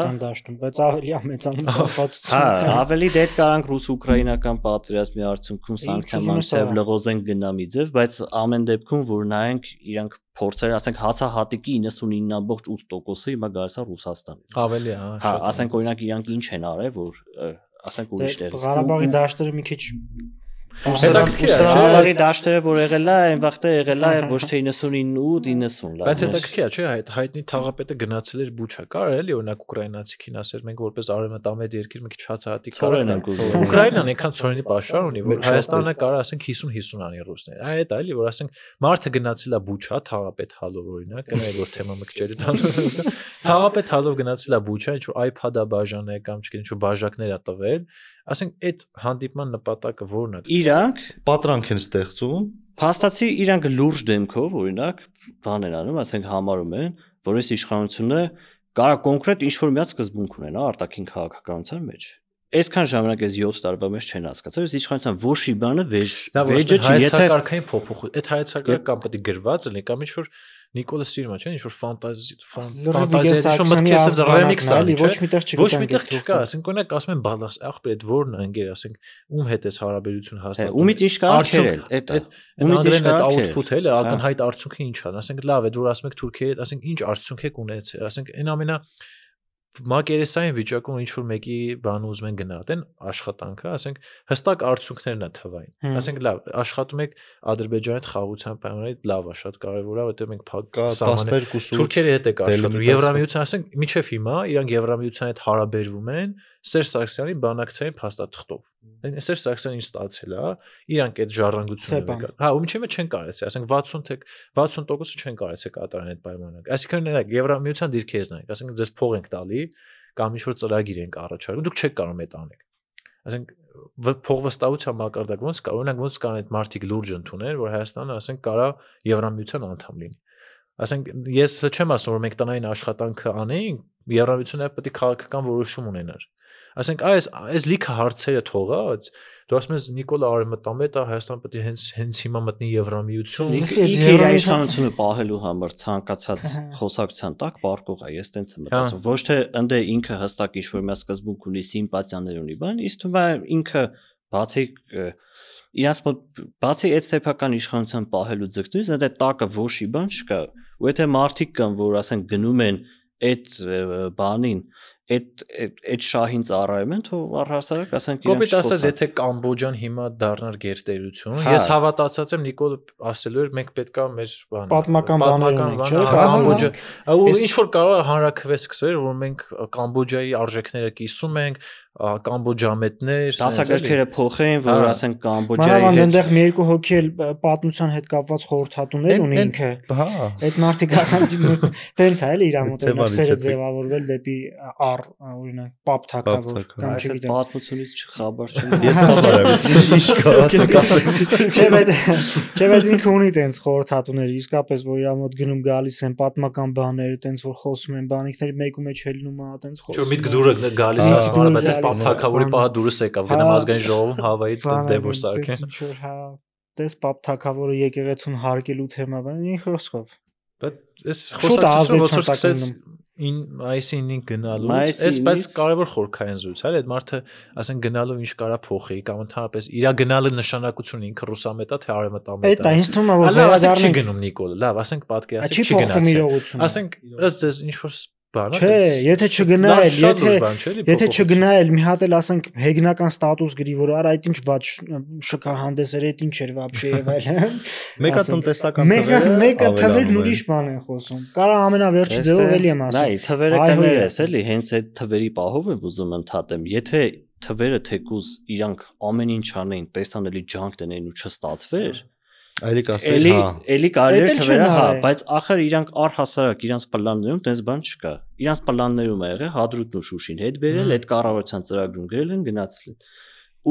բայց ավելի ամենացնում կապվածություն։ Հա, ավելի դեպ կարանք ռուս-ուկրաինական պատերազմի արդյունքում սանկցիաներով լղոզենք գնա մի ձև, բայց ամեն դեպքում որ նայենք իրանք փորձեր, ասենք հացահատիկի 99.8%-ը հիմա գալիս է Ռուսաստանից։ Ավելի, հա, ասենք օրինակ իրանք ինչ են արել, որ ասենք ուրիշ տեղից։ Ղարաբաղի դաշտերը մի քիչ Ղարաբաղի դաշտերը որ եղել է, այն վաղտե եղել է ոչ թե 99-90 լավ։ Բայց հետաքրքիր է, չէ՞, հայտնի թաղապետը գնացել էր Բուչա, կար էլի օրինակ ուկրաինացիքին ասել, մենք որպես արևմտամետ երկիր մի քիչ հացահատիկ կարանք։ Ուկրաինան այնքան ծորենի պաշար ունի, որ Հայաստանը կարա ասենք 50-50 անի ռուսներին։ Այդ էլի որ ասենք մարդը գնացել է Բուչա, թաղապետ հալով օրինակ, գնάει որ թեմա մկճերի տալու։ Թաղապետ հալով գնացել է Բուչա, ինչ որ iPad-ա բաժան է կամ չգիտեմ ինչ որ բաժակներ է տվել, ասենք այդ հանդիպման նպատակը ո՞րն է։ Իրանք պատրանք են ստեղծում, փաստացի իրանք լուրջ դեմքով օրինակ բան են անում, ասենք համարում են, որ այս իշխանությունը կարա կոնկրետ ինչ-որ մի սկզբունք ունենա արտաքին քաղաքականության մեջ։ Այսքան ժամանակ այս 7 տարվա մեջ չեն հասկացել, այս իշխանության ոչի բանը վեճը չի, եթե հայեցակարգային փոփոխություն, այդ հայեցակարգը կամ պետք է գրված լինի, կամ ինչ-որ Նիկոլը սիրում է, չէ՞, ինչ-որ ֆանտազիա, ինչ-որ մտքեր ասած ռեմիքս ալի, ոչ միտեղ չկա, ասենք օրինակ ասում են բալաս, ախպեր, այդ ո՞րն է ընկեր, ասենք ում հետ էս հարաբերություն հաստատում։ Ումից ինչ կարող քերել, ումից ինչ կարող output էլի, ակնհայտ արդյունքը ինչ է, ասենք լավ է, որ ասում եք Թուրքիայի հետ, ասենք ինչ արդյունք եք ունեցել, ասենք այն ամենա մակերեսային վիճակում ինչ որ մեկի բան ուզում են գնահատեն աշխատանքը, ասենք հստակ արդյունքներն է թվային։ Ասենք լավ, աշխատում եք Ադրբեջանի հետ խաղաղության պայմանագրի, լավ է, շատ կարևոր է, որտեղ մենք Թուրքիայի հետ եք աշխատում, Եվրամիության, ասենք միջև հիմա իրանք Եվրամիության հետ հարաբերվում են Սերժ Սարգսյանի բանակցային փաստաթղթով։ Սերժ Սարգսյանը ինչ ստացել է, իրանք այդ ժառանգությունը եկան։ Հա, ու միջի մեջ չեն կարեցի, ասենք 60% չեն կարեցի կատարեն այդ պայմանագրը։ Այսինքն նայեք, Եվրամիության դիրքերից նայեք, ասենք ձեզ փող ենք տալի կամ ինչ որ ծրագիր ենք առաջարկում, դուք չեք կարող այդ անեք։ Ասենք փողվստահության մակարդակ ոնց կա, օրինակ ոնց կան այդ մարտիկ լուրջ ընդունել, որ Հայաստանը ասենք կարա Եվրամիության անդամ լինի։ Ասենք ես չեմ ասում, որ մենք տնային աշխատանքը անեինք, Եվրամիությունը պետք է քաղաքական որոշում ունենար։ Ասենք այս լիքը հարցերը թողած, դու ասում ես Նիկոլը արևմտամետ է, Հայաստանը պետք է հենց հիմա մտնի Եվրամիություն։ Իր իշխանությունը պահելու համար ցանկացած խոսակցության տակ բարկող է, ես տենց եմ մտածում։ Ոչ թե ընդ ինքը հստակ ինչ-որ մի սկզբունք ունի, սիմպաթիաներ ունի, բան, իսկ թվում է ինքը բացի այդ սեփական իշխանության պահելու ձգտումից, այդ տակը ոչի բան չկա։ Ու եթե մարդիկ կան, որ ասենք գնում են այդ բանին, այդ շահին ծառայում են, թող առհասարակ ասենք կոպիտ ասած, եթե Կամբոջան հիմա դառնար գերտերություն, ես հավատացած եմ Նիկոլ ասելու էր մենք պետքա մեր պատմական բաներ Կամբոջա, ու ինչ որ կարող հանրաքվե սկսել, որ մենք Կամբոջայի արժեքները կիսում ենք, կամբոջամետներ, դասագրքերը փոխեն, որ ասենք Կամբոջայի հետ։ Մանավանդ այնտեղ մի երկու հոգի էլ պատմության հետ կապված խորհրդատուներ ունի ինքը։ Այդ մարդիկ տենց է էլի իր մոտ սերը ձևավորվել դեպի առ, օրինակ, պապ թագավոր կամ չգիտեմ։ Պատմությունից չխաբար չեմ։ Ես խաբար եմ, ինչ կա, ասեք։ Չէ, բայց ինքը ունի տենց խորհրդատուներ, իսկապես որ իր մոտ գնում գալիս են պատմական բաներ, տենց որ խոսում են բանիկների մեկու մեջ հելնում է, տենց խոսում։ Չէ, միտք դուրը գալիս է, բայց այս թագավորի պահը դուրս եկավ, գնամ ազգային ժողովում հավայի տենց դեպոր սարքեն։ Ինչ որ հա, տես պապ թագավորը եկեղեցուն հարկելու թեմա, բան ինչ խոսքով։ Բայց այս խոսակցությունը ոնց որ սկսեց մայիսի 9-ին գնալու, բայց կարևոր խորքային զույց է, այդ մարդը, ասենք գնալով ինչ կարա փոխի կամ ընդհանրապես իր գնալը նշանակություն ինքը ռուսամետ է թե արևմտամետ է։ Դա ինձ թվում է որ վերադառնի չի գնում Նիկոլը, լավ, ասենք պատկերացրեք չի գնացել։ Ասենք ըստ ձեզ ինչ որ բան է։ Չէ, եթե չգնայել, մի հատ էլ ասենք հեգնական ստատուս գրի, որ արա այդ ինչ ված շքա հանդես էր, այդ ինչ էր вообще եւ այլն։ Մեկը տնտեսական թվերը, մեկը թվերն ուրիշ բան են խոսում։ Կարա ամենավերջի ձևով էլի եմ ասում։ Նայ, թվերը կներես էլի, հենց այդ թվերի պահով եմ ուզում ընդհատեմ։ Եթե թվերը թեկուզ իրանք ամեն ինչ անեին, տեսանելի ջանք տնեին ու չստացվեր, այլի կասել, հա։ Էլի կարելի է թվերը, հա, բայց ախր իրանք առհասարակ իրանք պլաններում տես բան չկա։ Իրանք պլաններում է եղել Հադրութն ու Շուշին հետ բերել, այդ կառավարության ծրագրում գրել են, գնացել են։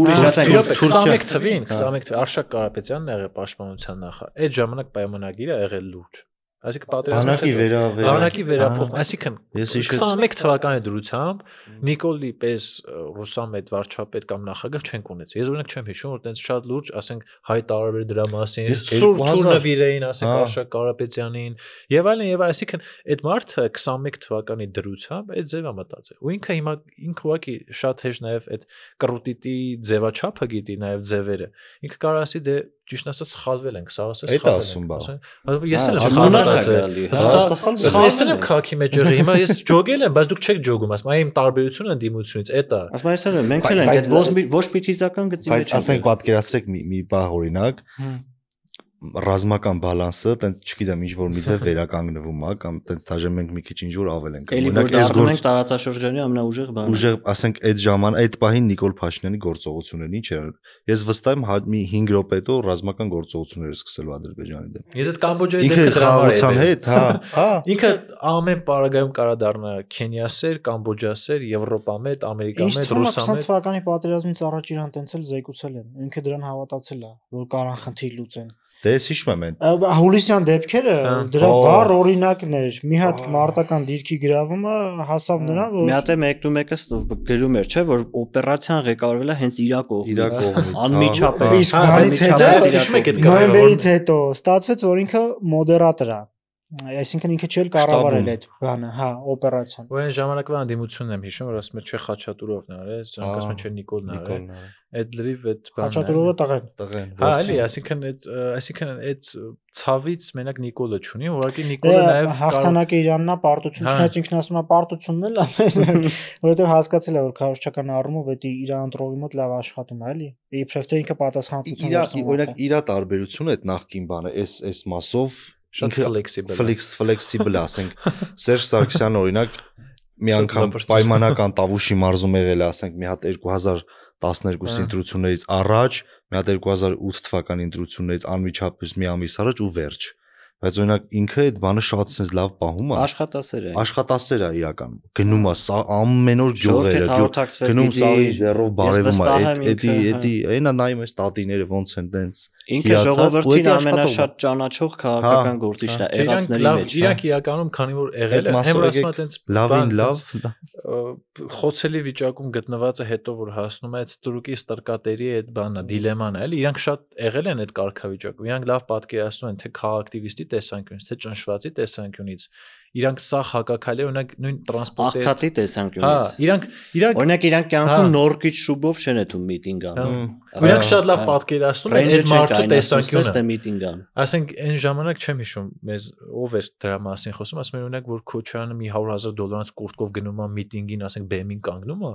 Ուրիշ ասենք 21 թվին Արշակ Կարապետյանն եղել պաշտպանության նախարար։ Այդ ժամանակ պայմանագիրը եղել լուրջ։ Այսինքն բանակի վերափոխում, այսինքն 21 թվականի դրությամբ Նիկոլի պես ռուսամետ վարչապետ կամ նախագահ չեն ունեցել։ Ես օրինակ չեմ հիշում, որ տենց շատ լուրջ, ասենք հայ տարբեր դրա մասին, Սուրբ Թուրնավիրեին, ասենք Արշակ Կարապետյանին, եւ այլն, այսինքն այդ մարդը 21 թվականի դրությամբ այդ ձևը մտածել։ Ու ինքը հիմա ուղղակի շատ հեշտ նաեւ այդ կռուտիտի ձևաչափը գիտի, նաեւ ձևերը։ Ինքը կարող ասի դե ճիշտ ասած սխալվել ենք, սա ասես սխալվել ենք։ Ես եմ քաքի մեջ եղել, հիմա ես ջոգել եմ, բայց դուք չեք ջոգում, ասում եմ, իմ տարբերությունը ընդդիմությունից էդ է։ Ասում եմ, այսօր մենք էլ ենք այդ ոչ մի ֆիզիկական գծի մեջ։ Բայց ասենք պատկերացրեք մի բան օրինակ, ռազմական բալանսը տենց չգիտեմ ինչ որ մի ձև վերականգնվում է կամ տենց դաժե մենք մի քիչ ինչ որ ավել ենք օրինակ ես գործ տարածաշրջանի ամենաուժեղ բանը ուժեղ ասենք այդ ժամանակ այդ պահին Նիկոլ Փաշինյանի գործողությունն ինչ էր ես վստահ եմ մի 5 րոպե հետո ռազմական գործողություններ սկսելու Ադրբեջանի դեմ ես այդ Կամբոջայի դեպքը դրամական հետ հա ինքը ամեն պարագայում կարա դառնա Քենիասեր, Կամբոջասեր, Եվրոպամետ, Ամերիկամետ, Ռուսամետ 20 թվականի պատերազմից առաջ իրան տենց էլ զեկուցել են ինքը դրան հավատացել է որ կարան խնդիր լուծեն Դե ես հիշում եմ այն հուլիսյան դեպքերը դրա վառ օրինակներ մի հատ մարտական դիրքի գրավումը հասավ նրան որ մի հատ է մեկը գրում էր չէ որ օպերացիան ղեկավարվել է հենց Իրաք կողմից անմիջապես իսկ բանից հետո նոյեմբերից հետո ստացվեց որ ինքը մոդերատոր է այսինքն ինքը չէր կառավարել այդ բանը հա օպերացիան ու այն ժամանակվա անդիմությունն եմ հիշում որ ասում է չէ Խաչատուրովն արել ասում է չէ Նիկոլն արել այդ լրիվ այդ բանը Խաչատուրովը տղեն հա էլի այսինքն այդ ցավից մենակ Նիկոլը չունի ուղղակի Նիկոլը նաև հաղթանակը Իրանն է պարտություն չնայած ինքն ասում է պարտությունն էլ որովհետև հասկացել է որ քարոշչական առումով դա Իրան ընտրողի մոտ լավ աշխատում է էլի իբրև թե ինքը պատասխանատվություն օրինակ իր տարբերությունը այդ նախկին բանը այս մասով շատ ֆլեքսիբլ ասենք Սերժ Սարգսյանը օրինակ մի անգամ պայմանական Տավուշի մարզում եղել է ասենք մի հատ 2012 ընտրություններից առաջ մի հատ 2008 թվականի ընտրություններից անմիջապես մի ամիս առաջ ու վերջ բայց օրինակ ինքը այդ բանը շատ sense լավ պահում է աշխատասեր է իրական գնում է սա ամեն օր գյուղերը գնում սարի ձեռով բարևում է այնա նայում ես տատիները ոնց են տենց ինքը ժողովրդին ամենաշատ ճանաչող քաղաքական գործիչն է եղածների մեջ իրանք իրականում քանի որ եղել է հեմ ասում է տենց լավին լավ խոցելի վիճակում գտնվածը հետո որ հասնում է այդ ստրուկի ստրկատերի այդ բանը դիլեման է էլի իրանք շատ եղել են այդ կարգավիճակում իրանք լավ պատկերացնում են թե քաղաքակտիվիստի տեսանկյունից թե ճնշվածի տեսանկյունից իրանք սա հակակալի օրինակ նույն տրանսպորտի աղքատի տեսանկյունից հա իրանք օրինակ իրանք կյանքում նորկիչ շուբով չեն էթում միտինգ անում իրանք շատ լավ պատկերացնում են այդ մարդու տեսանկյունը ասենք այն ժամանակ չեմ հիշում մեզ ով էր դրա մասին խոսում ասում են օրինակ որ Քոչարյանը մի $100,000 կուրտկով գնում է միտինգին ասենք բեմին կանգնում է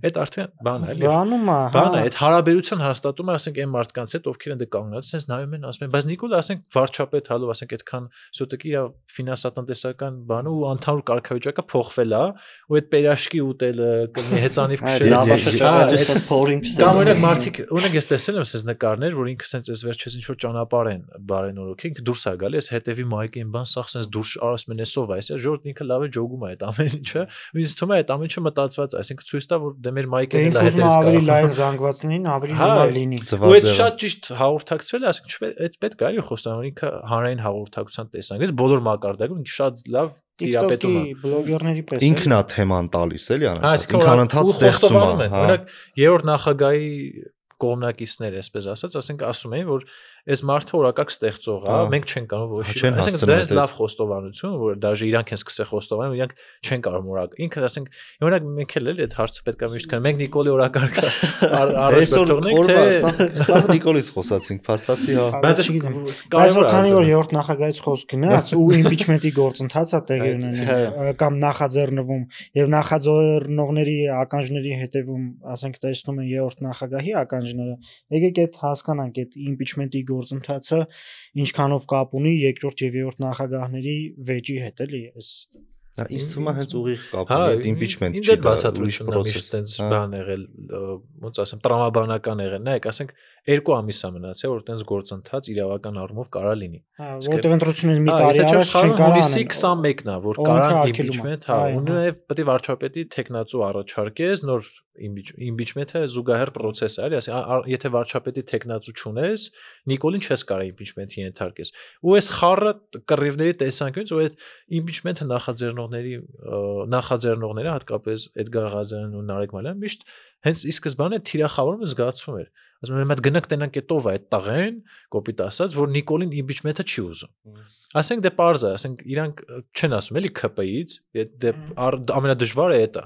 այդ արդեն բան է բան է այդ հարաբերության հաստատումը ասենք այն մարդկանց հետ ովքեր են դե կանգնած sense նայում են ասում են բայց Նիկոլը ասենք վարչապետ հալով ասենք այդքան սոտեկի իր ֆինանսատնտեսական բանը ու ընդհանուր կարգավիճակը փոխվել է ու այդ պերաշկի ուտելը կլինի հեծանիվ քշել լավաշրջակայից փորին քսել կամ օրինակ մարդիկ օրինակ ես տեսել եմ ասես նկարներ որ ինքը sense այս վերջից ինչ որ ճանապարհ են բարենորոք ինքը դուրս է գալի այս հետևի մայքին բան սա sense դուրս ասում են էսով է ժողովուրդը ինքը լավ է ջոգում է այդ ամեն ինչը ու ինձ թվում է այդ ամեն ինչը մտածված է այսինքն ցույց տա որ դե մեր մայքին էլ հետևից կա ավելի լայն զանգվածներին ավելի նորմալ լինի ու այդ շատ ճիշտ հաղորդակցվել է ասենք այդ պետք է էլի խոստանում ինքը հանրային հաղորդակցության տեսանկյունից բոլոր մակարդակում ինքը շատ լավ տիրապետում է բլոգերների պես ինքն է թեման տալիս էլի ինքն անընդհատ ստեղծում է օրինակ երրորդ նախագահի կողմնակիցներ այսպես ասենք ասում էին որ այս մարդը օրակարգ ստեղծող է մենք չենք կարող ոչինչ այսինքն դրանից լավ խոստովանություն որ դաժե իրանք են սկսել խոստովանել իրանք չեն կարող օրակարգ ինքը ասենք օրինակ մենք էլ էլի այդ հարցը պետք է միշտ մենք Նիկոլի օրակարգը առաջ բերթողնենք թե սա Նիկոլից խոսացինք փաստացի հա բայց կարևոր քանի որ երրորդ նախագահից խոսք գնաց ու իմպիչմենտի գործընթացը տեղի ունենում կամ նախաձեռնվում եւ նախաձեռնողների ականջների հետևում ասենք տեսնում են երրորդ նախագահի ականջները եկեք այդ հասկանանք այդ իմպիչմենտի գործընթացը ինչքանով կապ ունի երկրորդ եւ երրորդ նախագահների վեճի հետ էլի այս ինձ թվում է հենց ուղիղ կապ ունի այդ իմպիչմենտ չի բացատրությունն է միշտ տենց բան եղել ոնց ասեմ տրամաբանական եղել նայեք ասենք 2 ամիս է մնացել որ տենց գործընթաց իրավական առումով կարա լինի որտեղ ընտրությունները մի տարի առաջ չեն կարող հունիսի 21-ն է որ կարան իմպիչմենտ ու նաև պետք է վարչապետի տեխնացու առաջարկես նոր իմպիչմենտը զուգահեռ process է էլի ասի եթե վարչապետի տեխնացու չունես Նիկոլին չես կարող իմպիչմենտի ենթարկես ու այս խառը կռիվների տեսանկյունից ու այդ իմպիչմենտը նախաձեռնողները հատկապես Էդգար Ղազարյանն ու Նարեկ Մալյան միշտ հենց ի սկզբանե թիրախավորումը զգացում էր ասում եմ այդ գնանք տենանք այդով է այդ տղեն կոպիտ ասած որ Նիկոլին իմպիչմենտը չի ուզում ասենք դե պարզ է ասենք իրանք չեն ասում էլի ԿՊ-ից դե ամենադժվարը է դա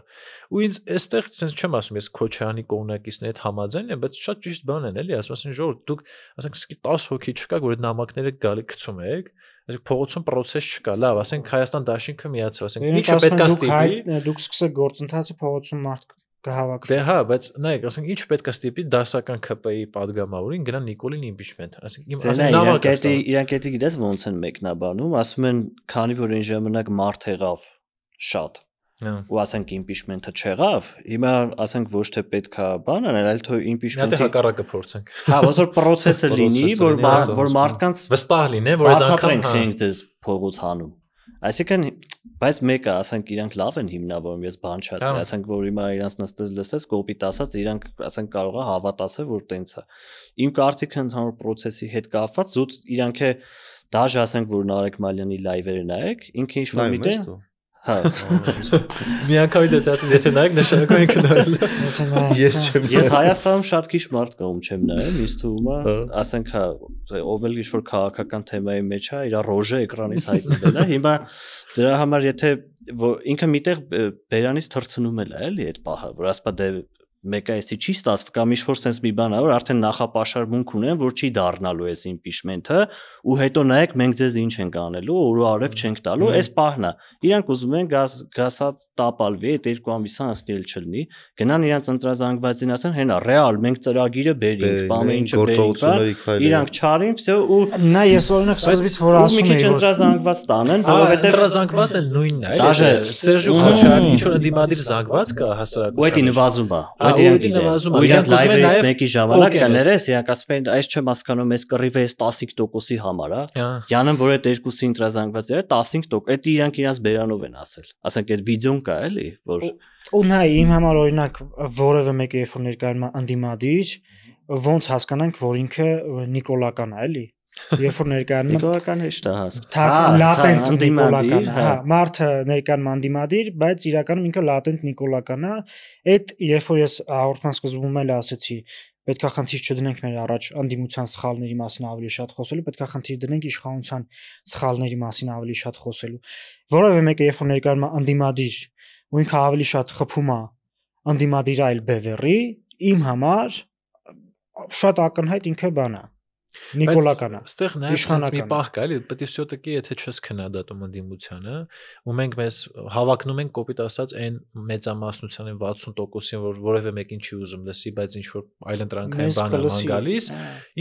ու ինձ այստեղ sense չեմ ասում ես Քոչարյանի կողմնակիցների հետ համաձայն եմ բայց շատ ճիշտ բան են էլի ասում ասեն ժողովուրդ դուք ասենք սկի 10 հոգի չկա որ այդ նամակները գալի գցում եք փողոցում process չկա լավ ասենք Հայաստան դաշինքը միացավ ասենք ինչը պետքա ստիպի դուք սկսեք գործընթացը փողոցում մարդ կհավաքվի դե հա բայց նայեք ասենք ինչ պետքա ստիպի դասական ԿՊ-ի падգամավորին գնան Նիկոլին իմպիչմենտ ասենք իրանք էդի գիտես ոնց են մեկնաբանում ասում են քանի որ այն ժամանակ մարդ եղավ շատ ու ասենք իմպիչմենտը չեղավ հիմա ասենք ոչ թե պետքա բան անել այլ թե իմպիչմենտի հակառակը փորձենք հա ոնց որ process-ը լինի որ մարդկանց վստահ լինի որ այս անգամ ենք ձեզ փողոց հանում այսինքն բայց մեկը ասենք իրանք լավ են հիմնավորում ես բան չասի ասենք որ հիմա իրանց նստած լսես կոպիտ ասած իրանք ասենք կարող է հավատացել որ տենց է իմ կարծիքը ընդհանուր process-ի հետ կապված զուտ իրանք է դաժե ասենք որ Նարեկ Մալյանի լայվերը նայեք ինքը ինչ որ միտե հա մի անգամից այդ ասես եթե նայեք նշանակում ենք նայել ես Հայաստանում շատ քիչ մարդ կա ում չեմ նայել ինձ թվում է ասենք հա ով էլ ինչ որ քաղաքական թեմայի մեջ է իր ռոժը էկրանից հայտնվել է հիմա դրա համար եթե ինքը միտեղ բերանից թռցնում էլ է էլի այդ պահը որ ասպա դե մեկը էսի չի ստացվում կամ ինչ-որ sense մի բան ա որ արդեն նախապաշարմունք ունեն որ չի դառնալու այս իմպիչմենտը ու հետո նայեք մենք ձեզ ինչ ենք անելու օրու արև չենք տալու այս պահն է իրանք ուզում են գասա տապալվի այդ 2 ամիսը անցնել չլինի գնան իրանք ընտրազանգվածին ասեն հենա ռեալ մենք ծրագիրը բերենք բանը ինչը բերենք իրանք չարին վсё ու նա ես օրինակ սկզբից որ ասում եմ մի քիչ ընտրազանգված տանեն որովհետեւ ընտրազանգվածն էլ նույնն է այլ Սերժ Քոչարյանի ինչ որ ընդդիմադիր զանգված կա հասարակության ու դա նվազում է ու իրանք լայվերից մեկի ժամանակ կներես իրանք ասում են այս չեմ հասկանում այս կռիվը այս 15%-ի համար է յանն որ այդ երկուսի ընտրազանգված է 15% այդ իրանք իրանց բերանով են ասել ասենք այդ վիդեոն կա էլի որ ու նա իմ համար օրինակ որևէ մեկը երբ որ ներկայանում է ընդդիմադիր ոնց հասկանանք որ ինքը նիկոլական է էլի երբ որ ներկայանում նիկոլական հեշտ է հասկանալ լատենտ նիկոլական հա մարդը ներկայանում անդիմադիր բայց իրականում ինքը լատենտ նիկոլական է այդ երբ որ ես հաղորդման սկզբում էլ ասացի պետք է խնդիր չդնենք մեր առաջ անդիմության սխալների մասին ավելի շատ խոսելու պետք է խնդիր դնենք իշխանության սխալների մասին ավելի շատ խոսելու որևէ մեկը երբ որ ներկայանում է անդիմադիր ու ինքը ավելի շատ խփում է անդիմադիր այլ բևեռի իմ համար շատ ակնհայտ ինքը բան է Նիկոլականը։ Այստեղ նայած մի պահ կա, էլի, պետք է всё-таки եթե չես քննադատում ընդդիմությանը, ու մենք մեզ հավակնում ենք կոպիտ ասած այն մեծամասնության 60%-ին, որ որևէ մեկին չի ուզում լսի, բայց ինչ որ այլընտրանքային բան է գալիս,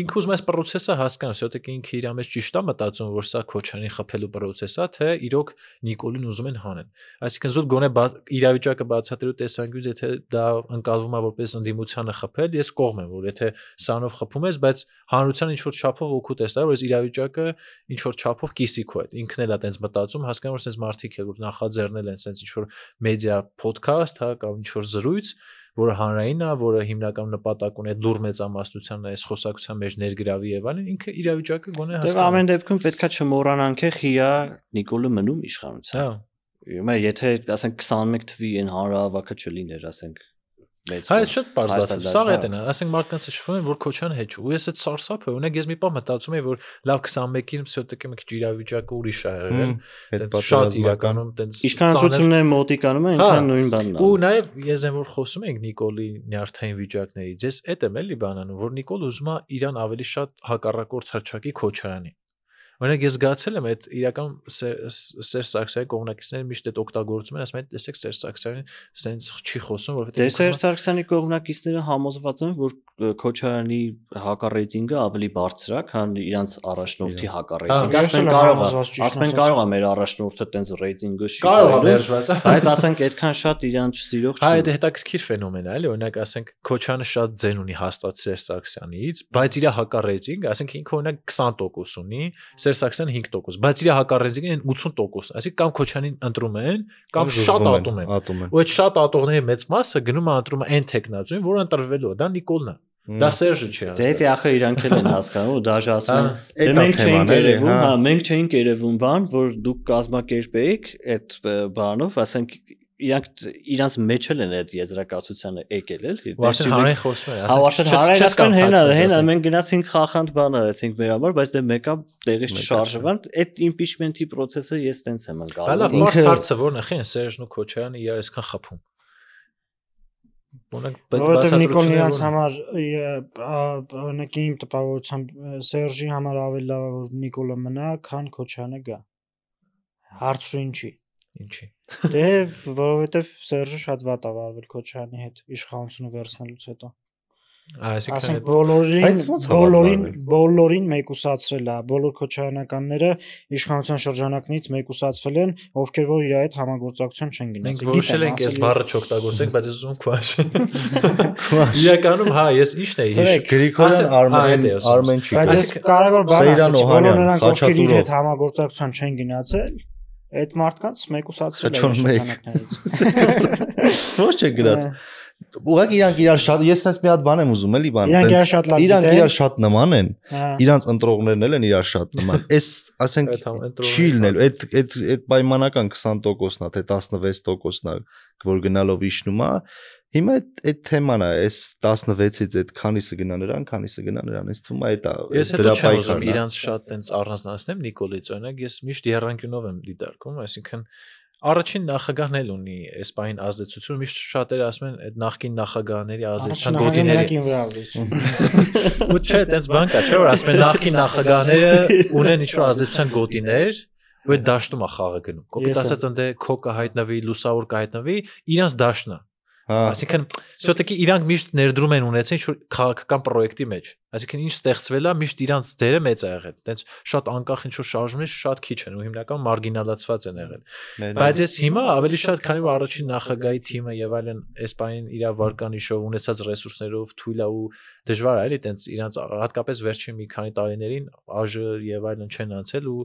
ինքը ուզում է այս process-ը հասկանա, всё-таки ինքը իր մեջ ճիշտ է մտածում, որ սա Քոչարյանին խփելու process է, թե իրոք Նիկոլին ուզում են հանեն։ Այսինքն զուտ գոնե իրավիճակը բացատրելու տեսանկյունից, եթե դա ընկալվում է որպես ընդդիմությանը խփել, ես կողմ եմ, որ եթե սանով խփում ես, բայց հանրության ինչ որ չափով օգուտ ես տա, որ այս իրավիճակը ինչ որ չափով կիսի քո հետ։ Ինքն էլ է տենց մտածում, հասկանում որ sense մարդիկ էլ որ նախաձեռնել են sense ինչ որ մեդիա ոդքասթ, հա, կամ ինչ որ զրույց, որը հանրային է, որը հիմնականում նպատակ ունի լուր մեծամասնության այս խոսակցության մեջ ներգրավի եւ այլն, ինքը իրավիճակը գոնե հասկանում։ Դե ամեն դեպքում պետքա չմոռանանք խիա Նիկոլը մնում իշխանության։ Հա։ Ուրեմն եթե ասենք 21 թվի այն հանրահավաքը չլիներ, ասենք Հա, շատ բարձ բացել։ Սա է դենա, ասենք մարդկանց շփվում են, որ Քոչյանը հետ չէ։ Ու ես այդ սարսափը, օրինակ ես մի բան մտածում եմ, որ լավ 21-ին всё-таки մի քիչ իրավիճակը ուրիշ է եղել։ Այդպես շատ իրականում այդպես իշխանությունները մոտիկանում են, այնքան նույն բանն է։ Ու նաև ես եմ որ խոսում ենք Նիկոլի նյարդային վիճակներից, ես այդ եմ էլի բանանում, որ Նիկոլ ուզում է իրան ավելի շատ հակառակորդ հրճակի Քոչարյանին։ Օրինակ ես զգացել եմ այդ իրական Սերժ Սարգսյանի կողմնակիցները միշտ այդ օգտագործում են, ասում են տեսեք Սերժ Սարգսյանը սենց չի խոսում, որովհետեւ Սերժ Սարգսյանի կողմնակիցները համոզված են, որ Քոչարյանի հակառեյտինգը ավելի բարձր է, քան իրանց առաջնորդի հակառեյտինգը։ Ասում են կարող է մեր առաջնորդը տենց ռեյտինգը շի։ Կարող է մերժված, բայց ասենք այդքան շատ իրան չսիրող չի։ Հա, այդ հետաքրքիր ֆենոմեն է, էլի, օրինակ ասենք Քոչյանը շատ ձեն ունի հաստատ Սերժ Սարգսյանից, բայց իր հակառեյտինգը, ասենք ինքը օրինակ 20% ունի, Սարգսյանը 5%, բայց իր հակառեյտինգը 80%, այսինքն կամ Քոչյանին ընտրում են, կամ շատ ատում են։ Ու այդ շատ ատողների մեծ մասը գնում է ընտրում այն տեխնազույն, որը ընտրվելու է, դա Նիկոլն է։ Դա Սերժը չի հասկանում։ Դե ախը իրանք էլ են հասկանում, ու դաժե ասում են, դե մենք չէինք երևում, հա, մենք չէինք երևում բան, որ դուք կազմակերպեիք այդ բանով, ասենք իրանց մեջ էլ են այդ եզրակացությանը եկել էլի։ Արդեն հանրային խոսում են, ասենք հենա մենք գնացինք խախանդ բան արեցինք մեր համար, բայց դե մեկը տեղից չշարժվան, այդ իմպիչմենթի process-ը ես տենց եմ ընկալում։ Լավ, բարձ հարցը որն է, խեն Սերժն ու Քոչարյանը իրար այսքան խփում։ Որովհետև Նիկոլն իրանց համար օրինակ իմ տպավորությամբ Սերժի համար ավելի լավ է որ Նիկոլը մնա, քան Քոչյանը գա։ Հարցը ինչի։ Ինչի։ Դե որովհետև Սերժը շատ վատ է վարվել Քոչյանի հետ իշխանությունը վերցնելուց հետո։ Այսինքն բոլորին մեկուսացրել է, բոլոր Քոչարյանականները իշխանության շրջանակից մեկուսացվել են, ովքեր որ իր հետ համագործակցություն չեն գնացել։ Մենք որոշել ենք այս բառը չօգտագործենք, բայց ես ուզում եմ քվաշ։ Իրականում հա, ես ի՞նչն էի հիշում։ Գրիգորյան Արմեն չի։ Բայց ես կարևոր բան ասեմ, բոլոր նրանք ովքեր իր հետ համագործակցություն չեն գնացել, այդ մարդկանց մեկուսացրել են շրջանակներից։ Ոչ չէ գրած։ Ուղղակի իրանք իրար շատ ես sense մի հատ բան եմ ուզում էլի բան իրանք իրար շատ նման են իրանց ընտրողներն էլ են իրար շատ նման էս ասենք չի լինելու այդ պայմանական 20%-ն է թե 16%-ն է որ գնալով իջնում է հիմա այդ թեման է այս 16-ից այդ քանիսը գնա նրան քանիսը գնա նրան ինձ թվում է դա դրա պայքարն է իրանց շատ տենց առանձնացնեմ Նիկոլից օրինակ ես միշտ երանգյունով եմ դիտարկում այսինքն Առաջին նախագահն էլ ունի այս բային ազդեցություն, միշտ շատերը ասում են այդ նախկին նախագահների ազդեցության գոտիների։ Ու չէ, տենց բան կա, չէ՞ որ ասում են նախկին նախագահները ունեն ինչ-որ ազդեցության գոտիներ, ու այդ դաշտում է խաղը գնում։ Կոպիտ ասած ընդ քոկը հայտնվի, լուսավոր կհայտնվի, իրանց դաշտն է։ Այսինքն, всё-таки իրանք միշտ ներդրում են ունեցել ինչ-որ քաղաքական պրոյեկտի մեջ։ Այսինքն ինչ ստեղծվել է, միշտ իրանց դերը մեծ է եղել։ Տենց շատ անկախ ինչ-որ շարժումներ շատ քիչ են ու հիմնական մարգինալացված են եղել։ Բայց ես հիմա ավելի շատ, քանի որ առաջին նախագահի թիմը եւ այլն այս բանին իր վարկանիշով ունեցած ռեսուրսներով թույլ է ու դժվար է, էլի, տենց իրանց հատկապես վերջին մի քանի տարիներին ԱԺ եւ այլն չեն անցել ու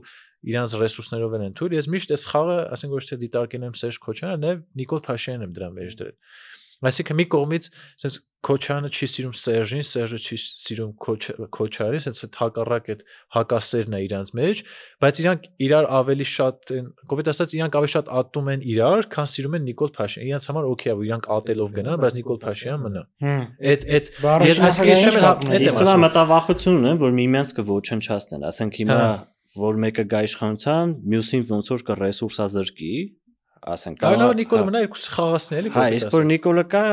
իրանց ռեսուրսներով են թույլ։ Ես միշտ այս խաղը, ասենք ոչ թե դիտարկել եմ Սերժ Քոչյանը, նաեւ Նիկոլ Փաշինյանն եմ դրան վերջ դրել։ Այսինքն մի կողմից sense Քոչյանը չի սիրում Սերժին, Սերժը չի սիրում Քոչարին, sense հակառակ այդ հակասերն է իրանց մեջ, բայց իրանք իրար ավելի շատ են, կոպիտ ասած իրանք ավելի շատ ատում են իրար, քան սիրում են Նիկոլ Փաշինյանին։ Իրանց համար օքեյ է, որ իրանք ատելով գնան, բայց Նիկոլ Փաշինյանը մնա։ Այդ ես այսինքն մտավախություն ունեմ, որ միմյանց կոչնչացնեն, ասենք հիմա որ մեկը գա իշխանության, մյուսին ոնց որ կռեսուրսազրկի ասենք Այո, Նիկոլը մնա երկուսը խաղացնել էլի։ Հա, իսկ որ Նիկոլը կա,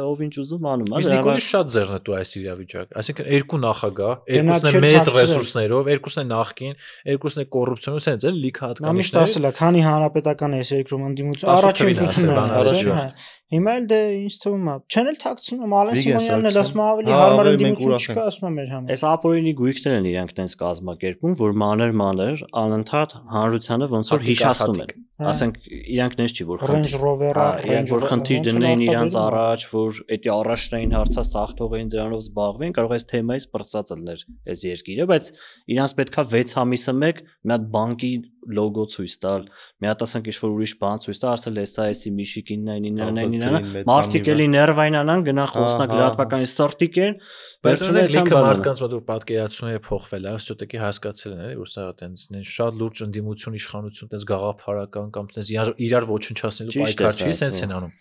ով ինչ ուզում անում, Իսկ Նիկոլի շատ ձեռնտու այս իրավիճակը։ Այսինքն երկու նախագահ, երկուսն է մեծ ռեսուրսներով, երկուսն է նախկին, երկուսն է կոռուպցիոնով, սենց էլ լիք հատկանիշներ։ Նա միշտ ասել է, քանի հանրապետական է երկրում ընդդիմություն, առաջին ընդդիմությունն է։ Հիմա էլ դե ինձ թվում է, չեն էլ թաքցնում, Ալեն Սիմոնյանն էլ ասում ավելի հարմար ընդդիմություն չկա, ասում է մեր համար։ Այս ապօրինի գույքներն են իրանք տենց կազմակերպում, որ մանր անընդհատ հանրությանը ոնց որ հիշացնում են։ Ասենք իրանք նես չի որ իրանք որ խնդիր դնեն իրանք առաջ, որ էդի առաջնային հարցած հաղթող էին դրանով զբաղվեն, կարող է այս թեմայից բրծած լիներ այս երկիրը, բայց իրանք պետքա 6 ամիսը մեկ մի հատ բանկի լոգո ցույց տալ, մի հատ ասենք ինչ-որ ուրիշ բան ցույց տալ, ասել SIS-ի Michigan-999, մարդիկ էլի ներվայնանան, գնան խոսնակ լրատվականի սրտիկ են, բայց լիքը մարդկանց որ պատկերացումները փոխվել է, ասյոտեկի հասկացել են էլի, որ սա տենց շատ լուրջ ընդդիմություն իշխանություն, տենց գաղափարական կամ տենց իրար ոչնչացնելու պայքար չի, սենց են անում։